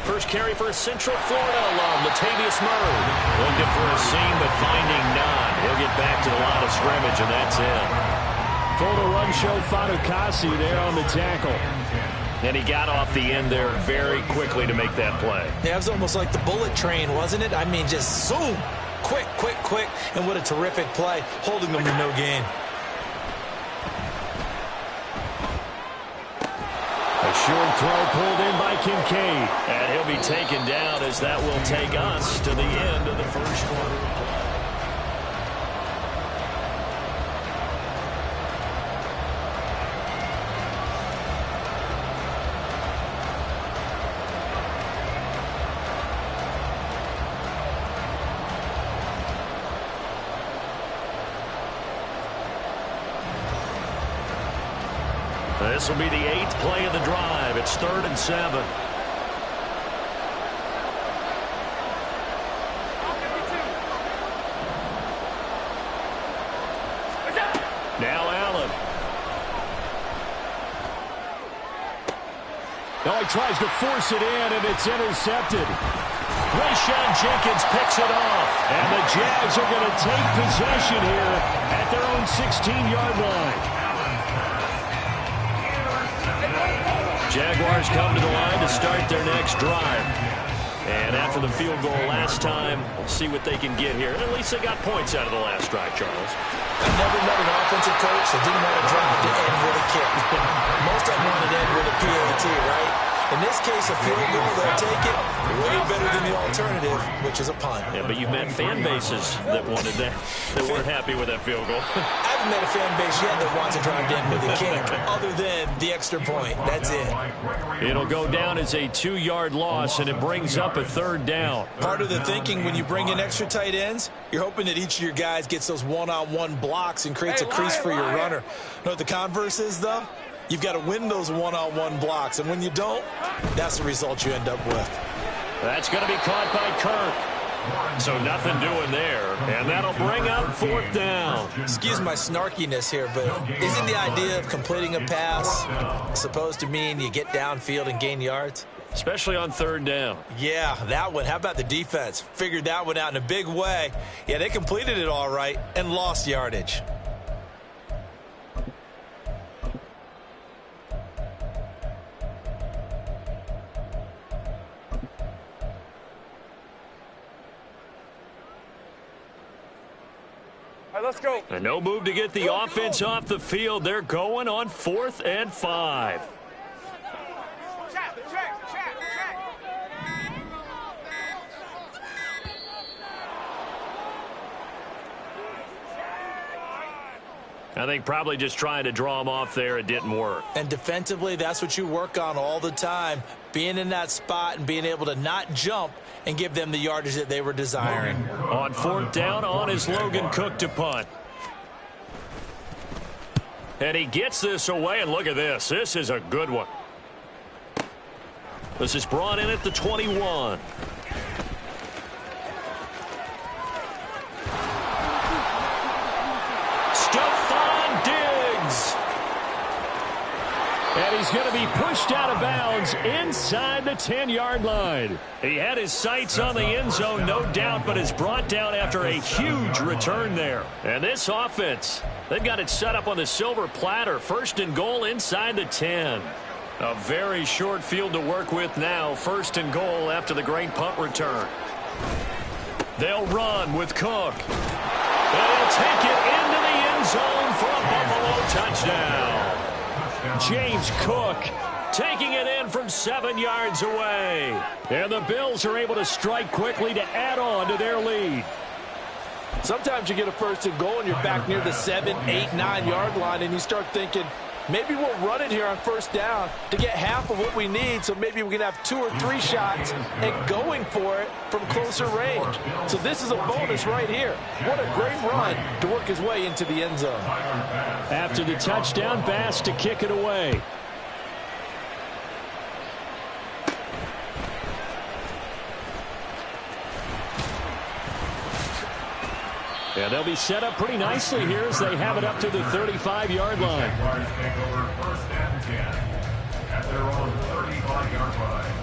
First carry for a Central Florida alum, Latavius Murray. Looking for a seam, but finding none. He'll get back to the line of scrimmage, and that's it. Photo run show Fatukasi there on the tackle. And he got off the end there very quickly to make that play. Yeah, it was almost like the bullet train, wasn't it? I mean, just zoom. Quick, quick, quick. And what a terrific play, holding them to no gain. A short throw pulled in by Kincaid. And he'll be taken down as that will take us to the end of the first quarter. This will be the 8th play of the drive. It's 3rd and 7. Now Allen. Now he tries to force it in, and it's intercepted. Rayshawn Jenkins picks it off. And the Jags are going to take possession here at their own 16-yard line. Jaguars come to the line to start their next drive. And after the field goal last time, we'll see what they can get here. At least they got points out of the last drive, Charles. I've never met an offensive coach that didn't want to drive to end with a kick. Most of them want to end with a PAT, right? In this case, a field goal, they'll take it way better than the alternative, which is a punt. Yeah, but you've met fan bases that wanted that, that weren't happy with that field goal. I haven't met a fan base yet that wants to drive to end with a kick, other than the extra point. That's it. It'll go down as a 2-yard loss, and it brings up a 3rd down. Part of the thinking when you bring in extra tight ends, you're hoping that each of your guys gets those one-on-one blocks and creates a crease for your runner. You know what the converse is, though? You've got to win those one-on-one blocks, and when you don't, that's the result you end up with. That's going to be caught by Kirk. So nothing doing there, and that'll bring up 4th down. Excuse my snarkiness here, but isn't the idea of completing a pass supposed to mean you get downfield and gain yards? especially on third down. Yeah, that one. How about the defense? Figured that one out in a big way. Yeah, they completed it all right and lost yardage. All right, let's go. And no move to get the offense off the field. They're going on 4th and 5. I think probably just trying to draw him off there. It didn't work. And defensively, that's what you work on all the time. Being in that spot and being able to not jump and give them the yardage that they were desiring. On 4th down, on is Logan Cook to punt. And he gets this away, and look at this. This is a good one. This is brought in at the 21. And he's going to be pushed out of bounds inside the 10-yard line. He had his sights on the end zone, no doubt, but is brought down after a huge return there. And this offense, they've got it set up on the silver platter. 1st and goal inside the 10. A very short field to work with now. 1st and goal after the great punt return. They'll run with Cook. And he'll take it into the end zone for a Buffalo touchdown. James Cook taking it in from 7 yards away. And the Bills are able to strike quickly to add on to their lead. Sometimes you get a 1st and goal and you're back near the 7, 8, 9-yard line and you start thinking, maybe we'll run it here on 1st down to get half of what we need, so maybe we can have 2 or 3 shots and going for it from closer range. So this is a bonus right here. What a great run to work his way into the end zone. After the touchdown, B.O.M.B.S to kick it away. And they'll be set up pretty nicely here as they have it up to the 35-yard line. Jaguars take over 1st and 10 at their own 35-yard line.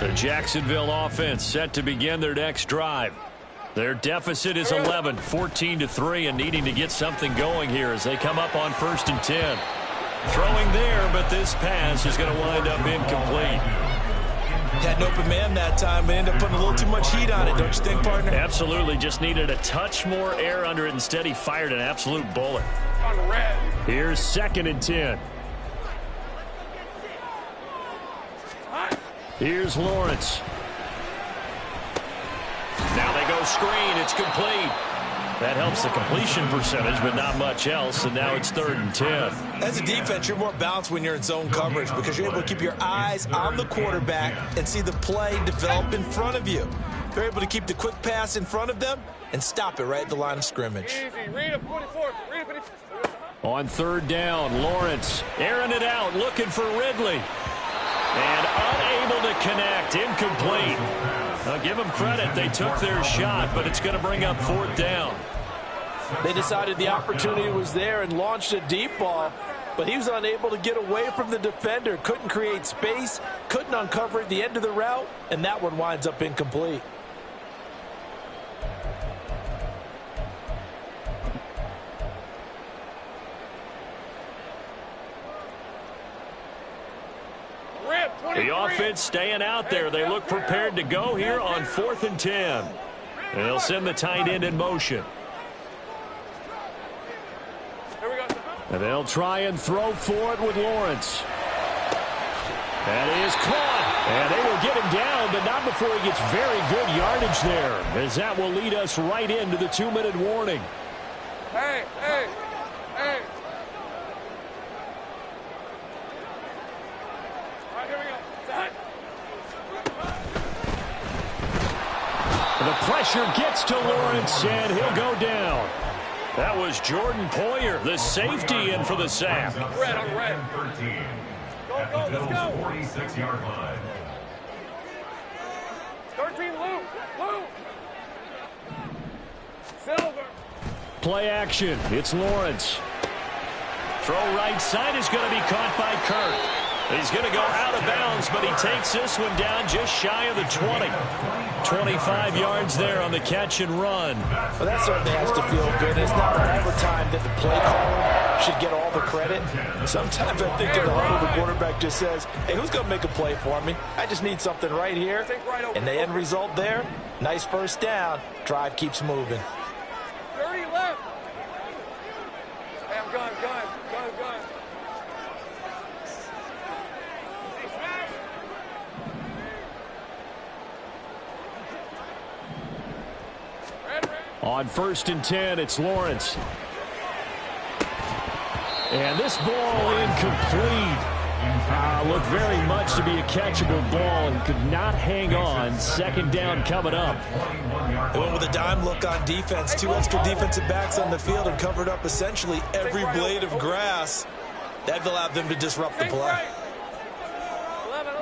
The Jacksonville offense set to begin their next drive. Their deficit is 11, 14-3, and needing to get something going here as they come up on 1st and 10. Throwing there, but this pass is going to wind up incomplete. Had an open man that time, but ended up putting a little too much heat on it, don't you think, partner? Absolutely. Just needed a touch more air under it. Instead, he fired an absolute bullet. Here's 2nd and 10. Here's Lawrence. Now they go screen. It's complete. That helps the completion percentage, but not much else, and now it's 3rd and 10. As a defense, you're more balanced when you're in zone coverage because you're able to keep your eyes on the quarterback and see the play develop in front of you. You're able to keep the quick pass in front of them and stop it right at the line of scrimmage. Easy. Read him, 44. Read him. On 3rd down, Lawrence airing it out, looking for Ridley. And unable to connect, incomplete. I'll give them credit. They took their shot, but it's going to bring up 4th down. They decided the opportunity was there and launched a deep ball, but he was unable to get away from the defender. Couldn't create space, couldn't uncover at the end of the route, and that one winds up incomplete. The offense staying out there. They look prepared to go here on 4th and 10. And they'll send the tight end in motion. And they'll try and throw for it with Lawrence. That is caught. And they will get him down, but not before he gets very good yardage there, as that will lead us right into the 2-minute warning. Hey, hey, hey. All right, here we go. The pressure gets to Lawrence, and he'll go down. That was Jordan Poyer, the safety, in for the sack. Red on red. 13 at the Bills' 46-yard line. 13, Lou. Silver. Play action. It's Lawrence. Throw right side is going to be caught by Kirk. He's going to go out of bounds, but he takes this one down just shy of the 20. 25 yards there on the catch and run. Well, that certainly has to feel good. It's not all the time that the play caller should get all the credit. Sometimes I think in the huddle, the quarterback just says, hey, who's going to make a play for me? I just need something right here. And the end result there, nice first down. Drive keeps moving. 30 left. Hey, I'm gun. On 1st and 10, it's Lawrence. And this ball incomplete. Looked very much to be a catchable ball and could not hang on. 2nd down coming up. They went with a dime look on defense. 2 extra defensive backs on the field and covered up essentially every blade of grass. That allowed them to disrupt the play. 11.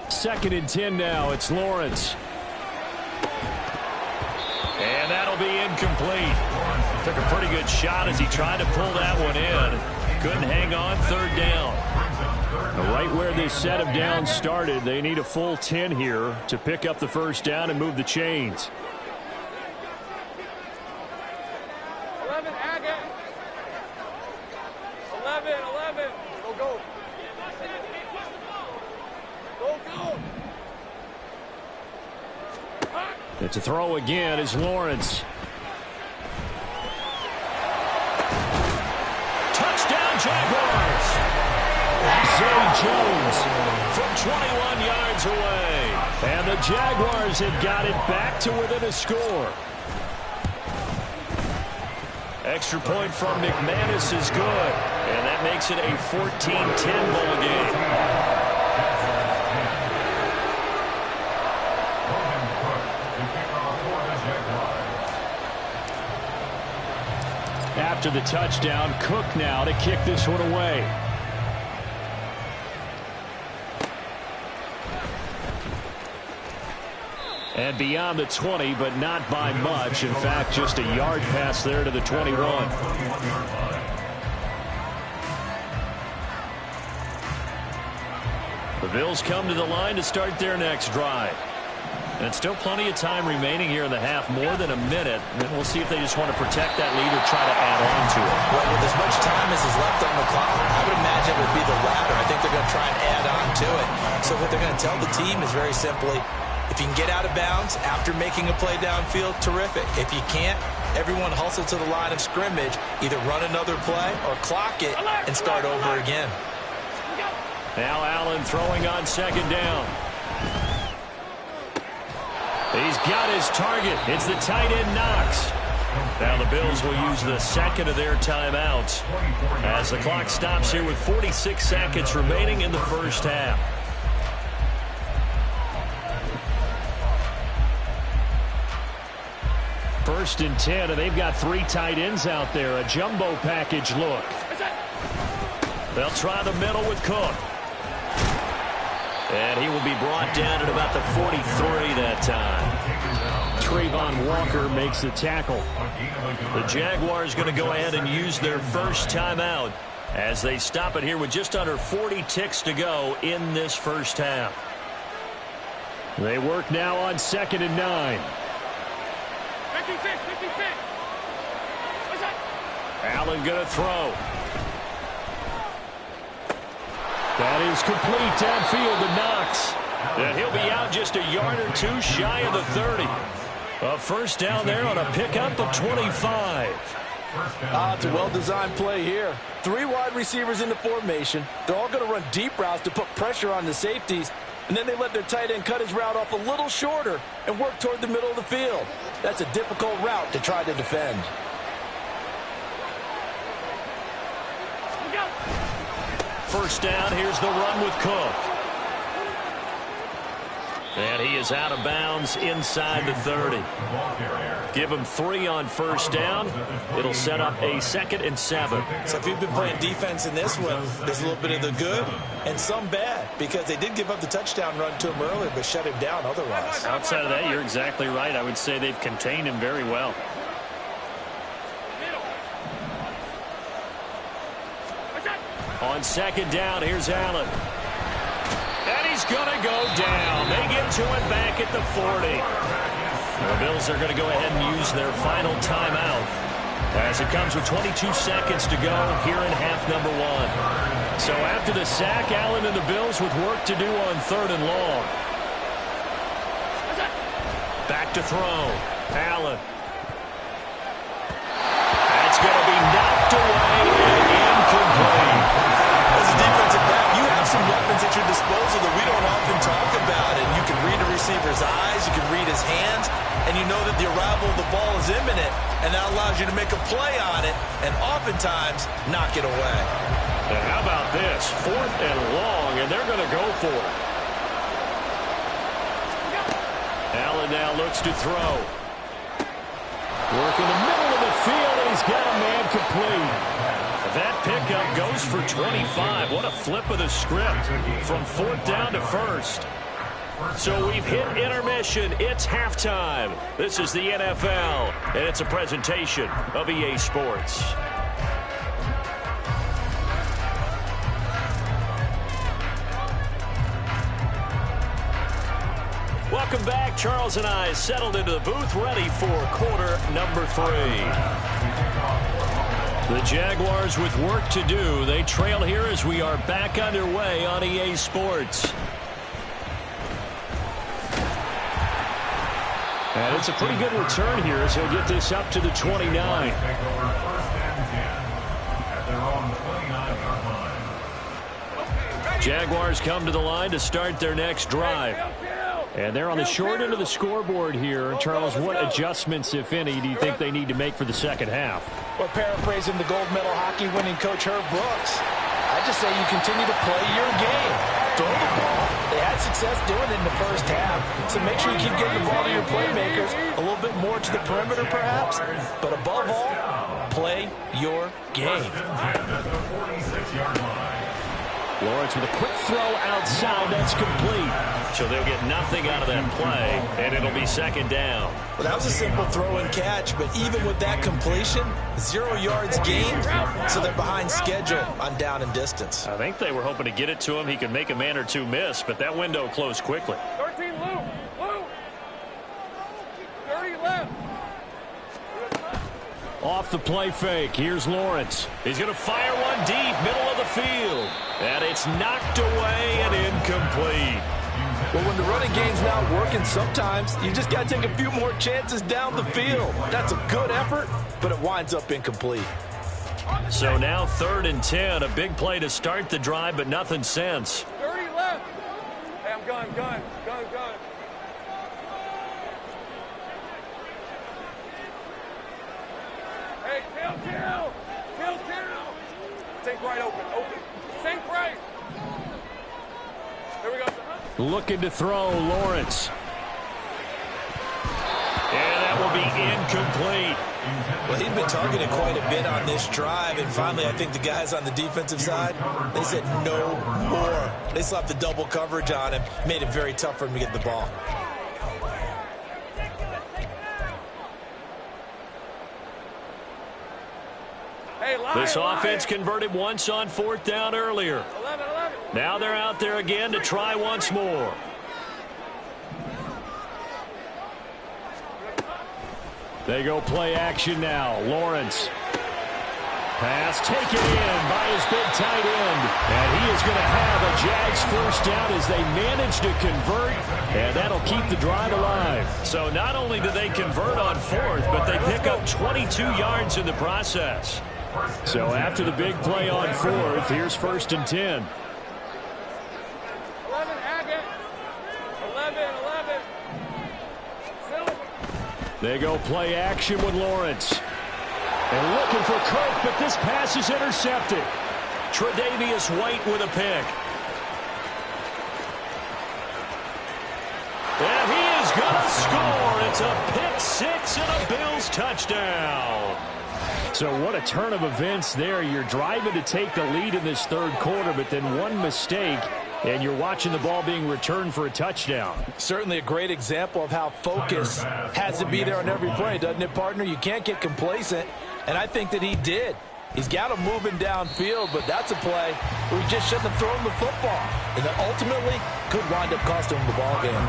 2nd and 10 now. It's Lawrence. And that'll be incomplete. Took a pretty good shot as he tried to pull that one in. Couldn't hang on. 3rd down. Right where this set of downs started, they need a full 10 here to pick up the 1st down and move the chains. 11, Agate. 11. Go. It's a throw again as Lawrence. Touchdown, Jaguars! Zay Jones From 21 yards away. And the Jaguars have got it back to within a score. Extra point from B.O.M.B.S is good. And that makes it a 14-10 ball game. After the touchdown, Cook now to kick this one away. And beyond the 20, but not by much. In fact, just a yard pass there to the 21. The Bills come to the line to start their next drive. And still plenty of time remaining here in the half, more than a minute. And we'll see if they just want to protect that lead or try to add on to it. Well, with as much time as is left on the clock, I would imagine it would be the latter. I think they're going to try and add on to it. So what they're going to tell the team is very simply, if you can get out of bounds after making a play downfield, terrific. If you can't, everyone hustle to the line of scrimmage, either run another play or clock it and start over again. Now Allen throwing on 2nd down. He's got his target. It's the tight end Knox. Now the Bills will use the 2nd of their timeouts as the clock stops here with 46 seconds remaining in the 1st half. First and 10, and they've got 3 tight ends out there. A jumbo package look. They'll try the middle with Cook. And he will be brought down at about the 43 that time. Trayvon Walker makes the tackle. The Jaguars going to go ahead and use their first timeout as they stop it here with just under 40 ticks to go in this 1st half. They work now on 2nd and 9. 56. Allen going to throw. That is complete downfield to Knox. And he'll be out just a yard or 2 shy of the 30. A 1st down there on a pickup of 25. It's a well-designed play here. 3 wide receivers in the formation. They're all going to run deep routes to put pressure on the safeties. And then they let their tight end cut his route off a little shorter and work toward the middle of the field. That's a difficult route to try to defend. First down, here's the run with Cook. And he is out of bounds inside the 30. Give him 3 on first down. It'll set up a 2nd and 7. So if you've been playing defense in this one, there's a little bit of the good and some bad, because they did give up the touchdown run to him earlier but shut him down otherwise. Outside of that, you're exactly right. I would say they've contained him very well. On 2nd down, here's Allen. And he's going to go down. They get to it back at the 40. The Bills are going to go ahead and use their final timeout as it comes with 22 seconds to go here in half number 1. So after the sack, Allen and the Bills with work to do on 3rd and long. Back to throw. Allen. That's going to be knocked away and incomplete. As a defensive back, you have some weapons at your disposal that we don't often talk about. And you can read a receiver's eyes, you can read his hands, and you know that the arrival of the ball is imminent, and that allows you to make a play on it and oftentimes knock it away. And how about this? 4th and long, and they're going to go for it. Allen now looks to throw. Work in the middle of the field, and he's got a man complete. That pickup goes for 25. What a flip of the script from 4th down to 1st. So we've hit intermission. It's halftime. This is the NFL, and it's a presentation of EA Sports. Welcome back. Charles and I settled into the booth, ready for quarter number 3. The Jaguars with work to do. They trail here as we are back underway on EA Sports. And it's a pretty good return here as he'll get this up to the 29. Jaguars come to the line to start their next drive. And they're on the short end of the scoreboard here. Charles, what adjustments, if any, do you think they need to make for the second half? Well, paraphrasing the gold medal hockey winning coach Herb Brooks, I just say you continue to play your game. Throw the ball. They had success doing it in the first half, so make sure you keep getting the ball to your playmakers, a little bit more to the perimeter perhaps, but above all, play your game. Lawrence with a quick throw outside. That's complete. So they'll get nothing out of that play, and it'll be 2nd down. Well, that was a simple throw and catch, but even with that completion, 0 yards gained, so they're behind schedule on down and distance. I think they were hoping to get it to him. He could make a man or two miss, but that window closed quickly. 13, Lou. 30 left. Off the play fake. Here's Lawrence. He's going to fire one deep, middle of the field. And it's knocked away and incomplete. Well, when the running game's not working, sometimes you just got to take a few more chances down the field. That's a good effort, but it winds up incomplete. So now 3rd and 10, a big play to start the drive, but nothing since. 30 left. Hey, I'm gun. Hey, kill. Sink right open. Sink right. Here we go. Looking to throw, Lawrence. And that will be incomplete. Well, he'd been targeted quite a bit on this drive, and finally I think the guys on the defensive side, they said no more. They slapped the double coverage on him, made it very tough for him to get the ball. This offense converted once on 4th down earlier. 11. Now they're out there again to try once more. They go play action now. Lawrence. Pass taken in by his big tight end. And he is going to have a Jags first down as they manage to convert. And that'll keep the drive alive. So not only do they convert on 4th, but they pick up 22 yards in the process. So after the big play on 4th, here's 1st and 10. 11, Agate. 11. They go play action with Lawrence. And looking for Cook, but this pass is intercepted. Tre'Davious White with a pick. score. It's a pick six and a Bills touchdown. So what a turn of events there. You're driving to take the lead in this third quarter, but then one mistake, and you're watching the ball being returned for a touchdown. Certainly a great example of how focus has to be there on every play, doesn't it, partner? You can't get complacent, and I think that he did. He's got him moving downfield, but that's a play where he just shouldn't have thrown the football. And that ultimately could wind up costing him the ball game.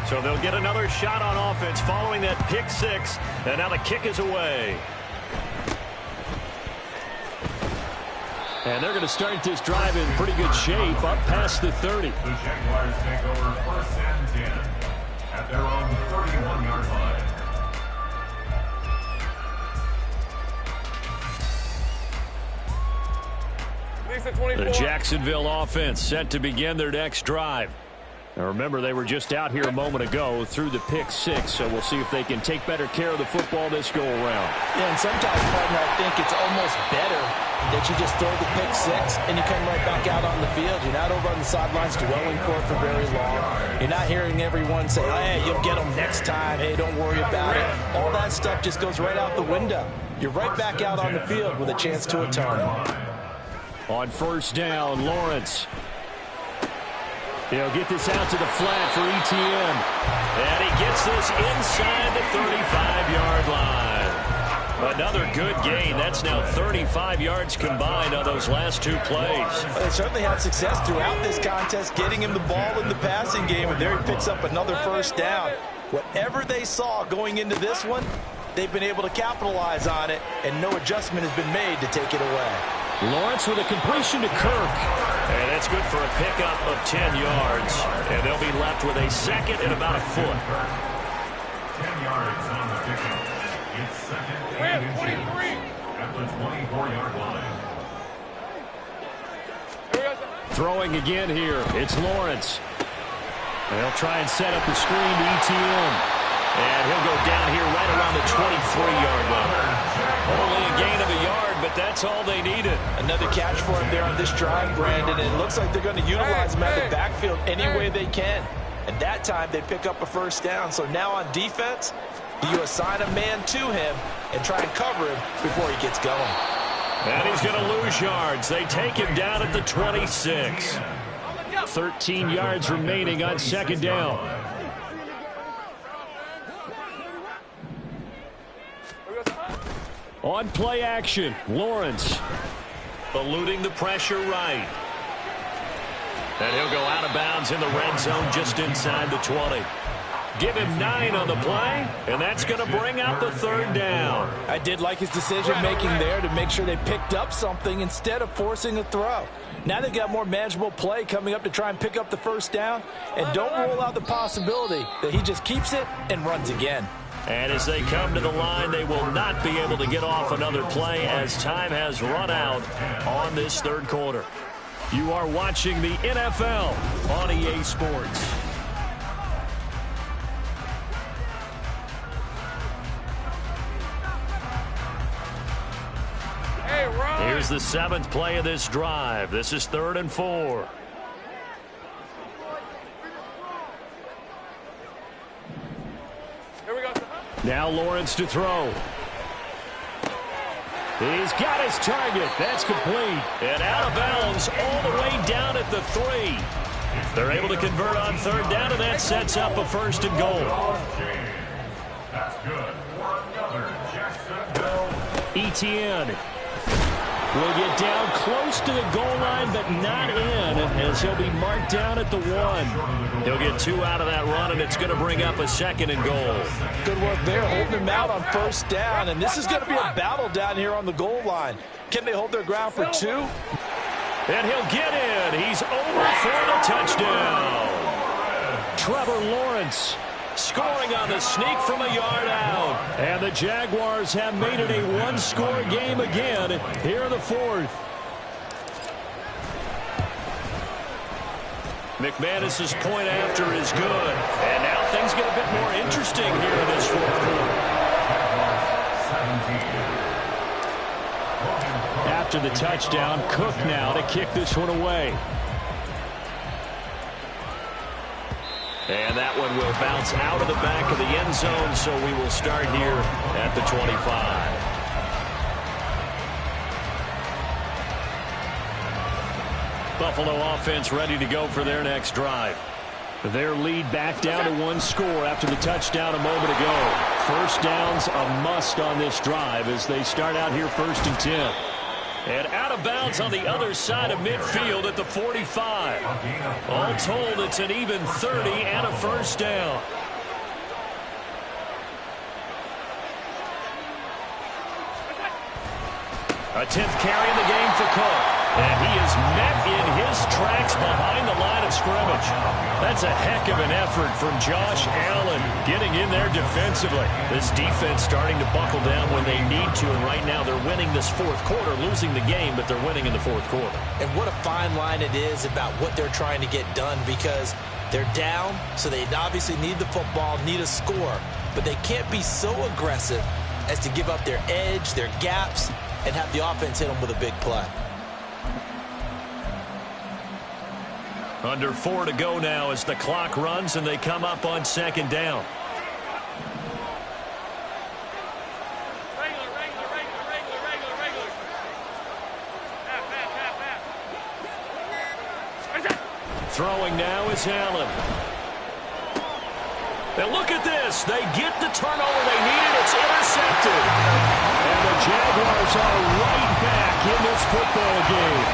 So they'll get another shot on offense following that pick six, and now the kick is away. And they're going to start this drive in pretty good shape up past the 30. The Jaguars take over 1st and 10 at their own 31-yard line. The Jacksonville offense set to begin their next drive. Now remember, they were just out here a moment ago through the pick six, so we'll see if they can take better care of the football this go-around. Yeah, and sometimes, partner, I think it's almost better that you just throw the pick six and you come right back out on the field. You're not over on the sidelines dwelling for it for very long. You're not hearing everyone say, hey, you'll get them next time. Hey, don't worry about it. All that stuff just goes right out the window. You're right back out on the field with a chance to atone. On first down, Lawrence. He'll get this out to the flat for ETN. And he gets this inside the 35-yard line. Another good gain. That's now 35 yards combined on those last two plays. They certainly had success throughout this contest, getting him the ball in the passing game, and there he picks up another first down. Whatever they saw going into this one, they've been able to capitalize on it, and no adjustment has been made to take it away. Lawrence with a completion to Kirk. And that's good for a pickup of 10 yards. And they'll be left with a second and about a foot. 10 yards on the pickup. It's second and 23 at the 24-yard line. Throwing again here. It's Lawrence. They'll try and set up the screen to ETN. And he'll go down here right around the 23-yard line. Only a gain of a yard, but that's all they needed. Another catch for him there on this drive, Brandon. And it looks like they're going to utilize him at the backfield any way they can. And that time they pick up a first down. So now on defense, you assign a man to him and try and cover him before he gets going. And he's going to lose yards. They take him down at the 26. 13 yards remaining on second down. On play action, Lawrence. Eluding the pressure right. And he'll go out of bounds in the red zone just inside the 20. Give him 9 on the play, and that's going to bring out the third down. I did like his decision-making there to make sure they picked up something instead of forcing a throw. Now they've got more manageable play coming up to try and pick up the first down, and don't rule out the possibility that he just keeps it and runs again. And as they come to the line, they will not be able to get off another play as time has run out on this third quarter. You are watching the NFL on EA Sports. Hey, Ron. Here's the 7th play of this drive. This is 3rd and 4. Here we go. Now Lawrence to throw. He's got his target. That's complete. And out of bounds all the way down at the 3. They're able to convert on 3rd down, and that sets up a 1st and goal. That's good for another Jacksonville. ETN will get down close to the goal line, but not in, as he'll be marked down at the 1. He'll get 2 out of that run, and it's going to bring up a 2nd and goal. Good work there, holding him out on first down, and this is going to be a battle down here on the goal line. Can they hold their ground for 2? And he'll get in. He's over for the touchdown. Trevor Lawrence scoring on the sneak from a yard out. And the Jaguars have made it a one-score game again here in the 4th. McManus's point after is good. And now things get a bit more interesting here in this 4th quarter. After the touchdown, Cook now to kick this one away. And that one will bounce out of the back of the end zone, so we will start here at the 25. Buffalo offense ready to go for their next drive. Their lead back down to 1 score after the touchdown a moment ago. First down's a must on this drive as they start out here 1st and 10. And out of bounds on the other side of midfield at the 45. All told, it's an even 30 and a first down. A 10th carry in the game for Cook. And he is met in his tracks behind the line of scrimmage. That's a heck of an effort from Josh Allen getting in there defensively. This defense starting to buckle down when they need to, and right now they're winning this 4th quarter, losing the game, but they're winning in the 4th quarter. And what a fine line it is about what they're trying to get done, because they're down, so they obviously need the football, need a score, but they can't be so aggressive as to give up their edge, their gaps, and have the offense hit them with a big play. Under 4 to go now as the clock runs and they come up on 2nd down. Throwing now is Allen. And look at this. They get the turnover they needed. It's intercepted. And the Jaguars are right back in this football game.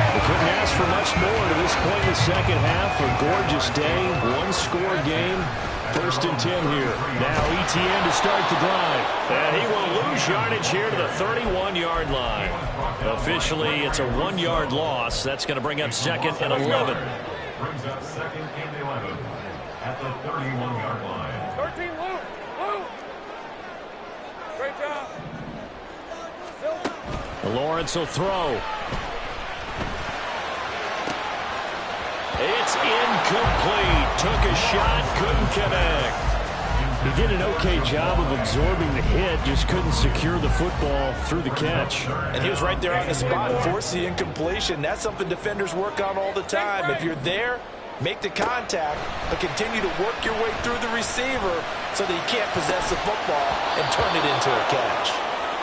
They couldn't ask for much more to this point in the second half. A gorgeous day, 1-score game. 1st and 10 here. Now ETN to start the drive. And he will lose yardage here to the 31-yard line. Officially, it's a 1-yard loss. That's going to bring up 2nd and 11. Brings up 2nd and 11 at the 31-yard line. 13, Luke. Luke. Great job. Lawrence will throw. It's incomplete. Took a shot, couldn't connect. He did an okay job of absorbing the hit, just couldn't secure the football through the catch. And he was right there on the spot, force the incompletion. That's something defenders work on all the time. If you're there, make the contact, but continue to work your way through the receiver so that he can't possess the football and turn it into a catch.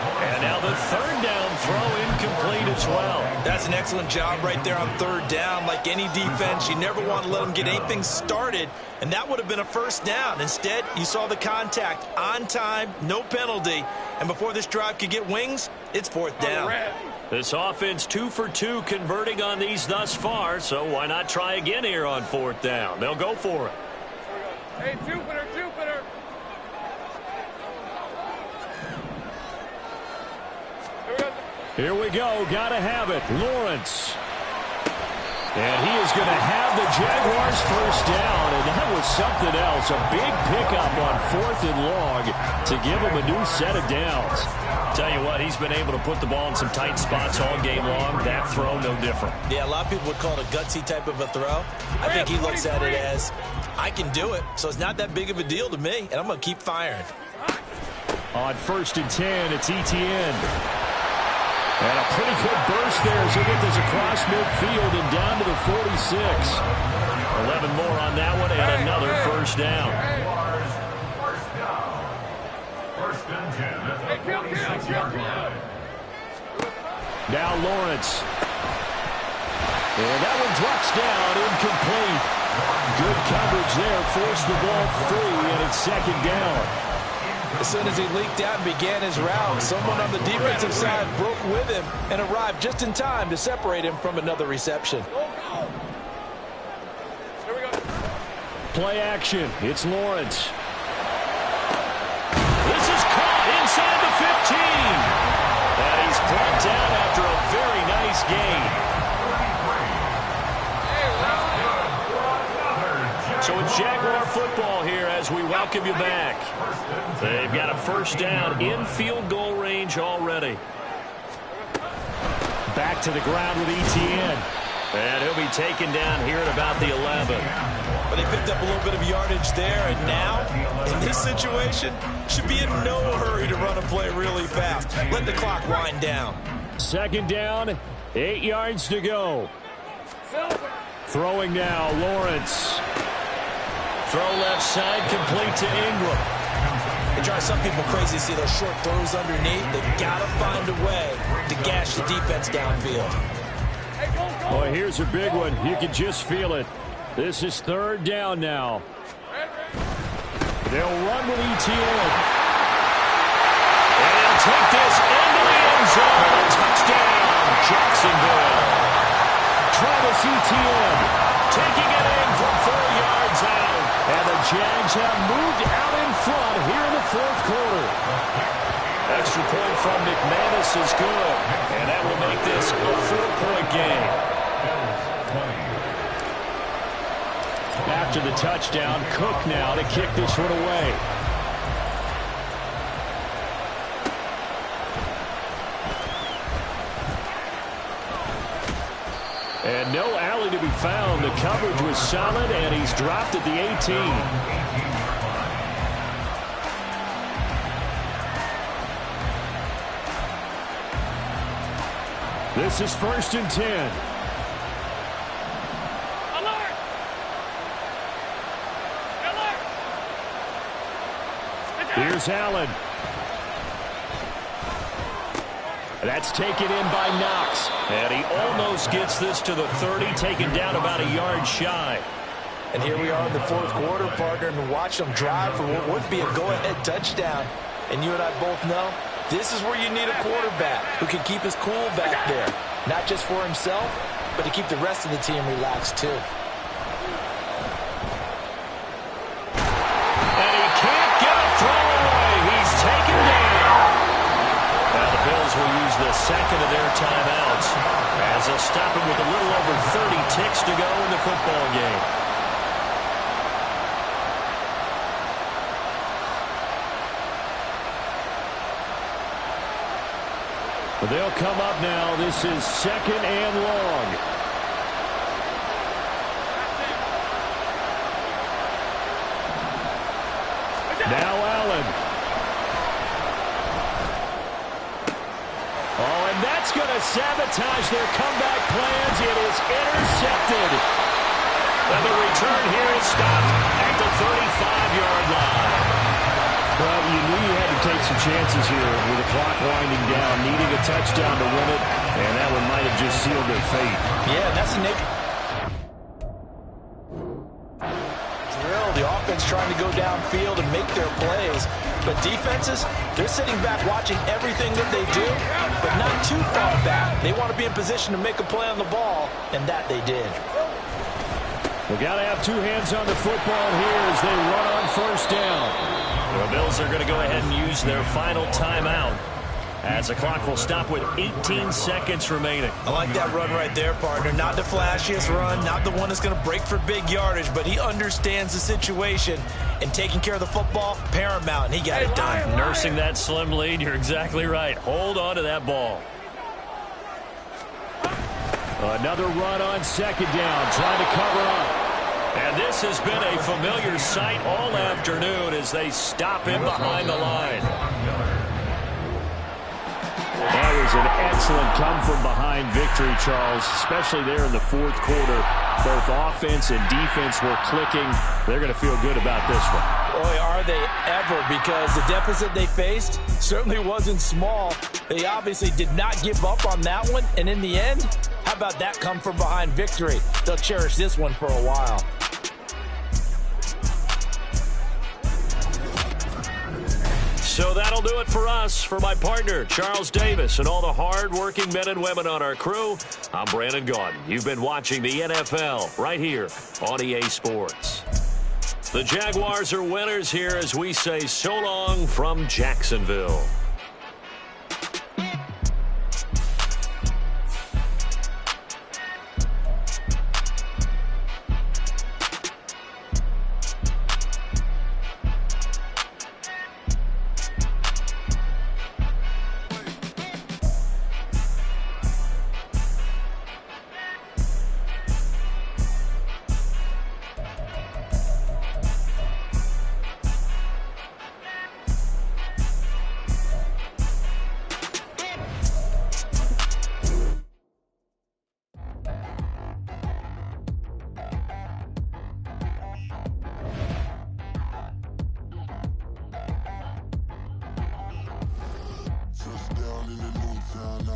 And now the 3rd down throw incomplete as well. That's an excellent job right there on 3rd down. Like any defense, you never want to let them get anything started, and that would have been a 1st down. Instead, you saw the contact on time, no penalty, and before this drive could get wings, it's 4th down. This offense 2 for 2 converting on these thus far, so why not try again here on 4th down? They'll go for it. Hey, Jupiter, Jupiter. Here we go. Got to have it. Lawrence. And he is going to have the Jaguars 1st down, and that was something else. A big pickup on 4th and long to give him a new set of downs. Tell you what, he's been able to put the ball in some tight spots all game long. That throw, no different. Yeah, a lot of people would call it a gutsy type of a throw. I think he looks at it as, I can do it, so it's not that big of a deal to me, and I'm going to keep firing. On 1st and 10, it's ETN. And a pretty good burst there as he gets this across midfield and down to the 46. 11 more on that one and another 1st down. First and 10 at the 46-yard line. Now Lawrence. And that one drops down, incomplete. Good coverage there, forced the ball free, and it's 2nd down. As soon as he leaked out and began his route, someone on the defensive side broke with him and arrived just in time to separate him from another reception. Here we go. Play action. It's Lawrence. This is caught inside the 15. And he's brought down after a very nice gain. So it's Jaguar football here as we welcome you back. They've got a 1st down in field goal range already. Back to the ground with ETN. And he'll be taken down here at about the 11. But they picked up a little bit of yardage there, and now, in this situation, should be in no hurry to run a play really fast. Let the clock wind down. 2nd down, 8 yards to go. Throwing now, Lawrence. throw left side, complete to Ingram. It drives some people crazy to see those short throws underneath. They've got to find a way to gash the defense downfield. Boy, here's a big one. You can just feel it. This is third down now. They'll run with ETN. And they'll take this into the end zone. Touchdown, Jacksonville. Travis Etienne Taking it in from 4 yards out. And the Jags have moved out in front here in the fourth quarter. Extra point from McManus is good. And that will make this a 4-point game. After the touchdown, Cook now to kick this one away. And no alley to be found. The coverage was solid, and he's dropped at the 18. This is 1st and 10. Here's Allen. That's taken in by Knox. And he almost gets this to the 30, taken down about a yard shy. And here we are in the fourth quarter, partner, and watch them drive for what would be a go-ahead touchdown. And you and I both know this is where you need a quarterback who can keep his cool back there. Not just for himself, but to keep the rest of the team relaxed too. Will use the second of their timeouts as they'll stop him with a little over 30 ticks to go in the football game. They'll come up now. This is 2nd and long. Now Allen. That's going to sabotage their comeback plans. It is intercepted. And the return here is stopped at the 35-yard line. Well, you knew you had to take some chances here with the clock winding down, needing a touchdown to win it, and that one might have just sealed their fate. Yeah, that's a drill. The offense trying to go downfield and make their plays. But defenses, they're sitting back watching everything that they do, but not too far back. They want to be in position to make a play on the ball, and that they did. We got to have two hands on the football here as they run on 1st down. The Bills are going to go ahead and use their final timeout as the clock will stop with 18 seconds remaining. I like that run right there, partner. Not the flashiest run, not the one that's going to break for big yardage, but he understands the situation, and taking care of the football, paramount, and he got it done. Nursing that slim lead, you're exactly right. Hold on to that ball. Another run on 2nd down, trying to cover up. And this has been a familiar sight all afternoon as they stop him behind the line. That was an excellent come-from-behind victory, Charles, especially there in the fourth quarter. Both offense and defense were clicking. They're going to feel good about this one. Boy, are they ever, because the deficit they faced certainly wasn't small. They obviously did not give up on that one, and in the end, how about that come-from-behind victory? They'll cherish this one for a while. So that'll do it for us. For my partner, Charles Davis, and all the hard-working men and women on our crew, I'm Brandon Gaudin. You've been watching the NFL right here on EA Sports. The Jaguars are winners here as we say so long from Jacksonville.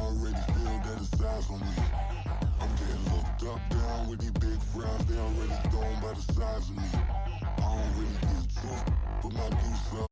already feel that the size on me. I'm getting looked up, down with these big frowns. They already gone by the size of me. I don't really get too, put my goose up.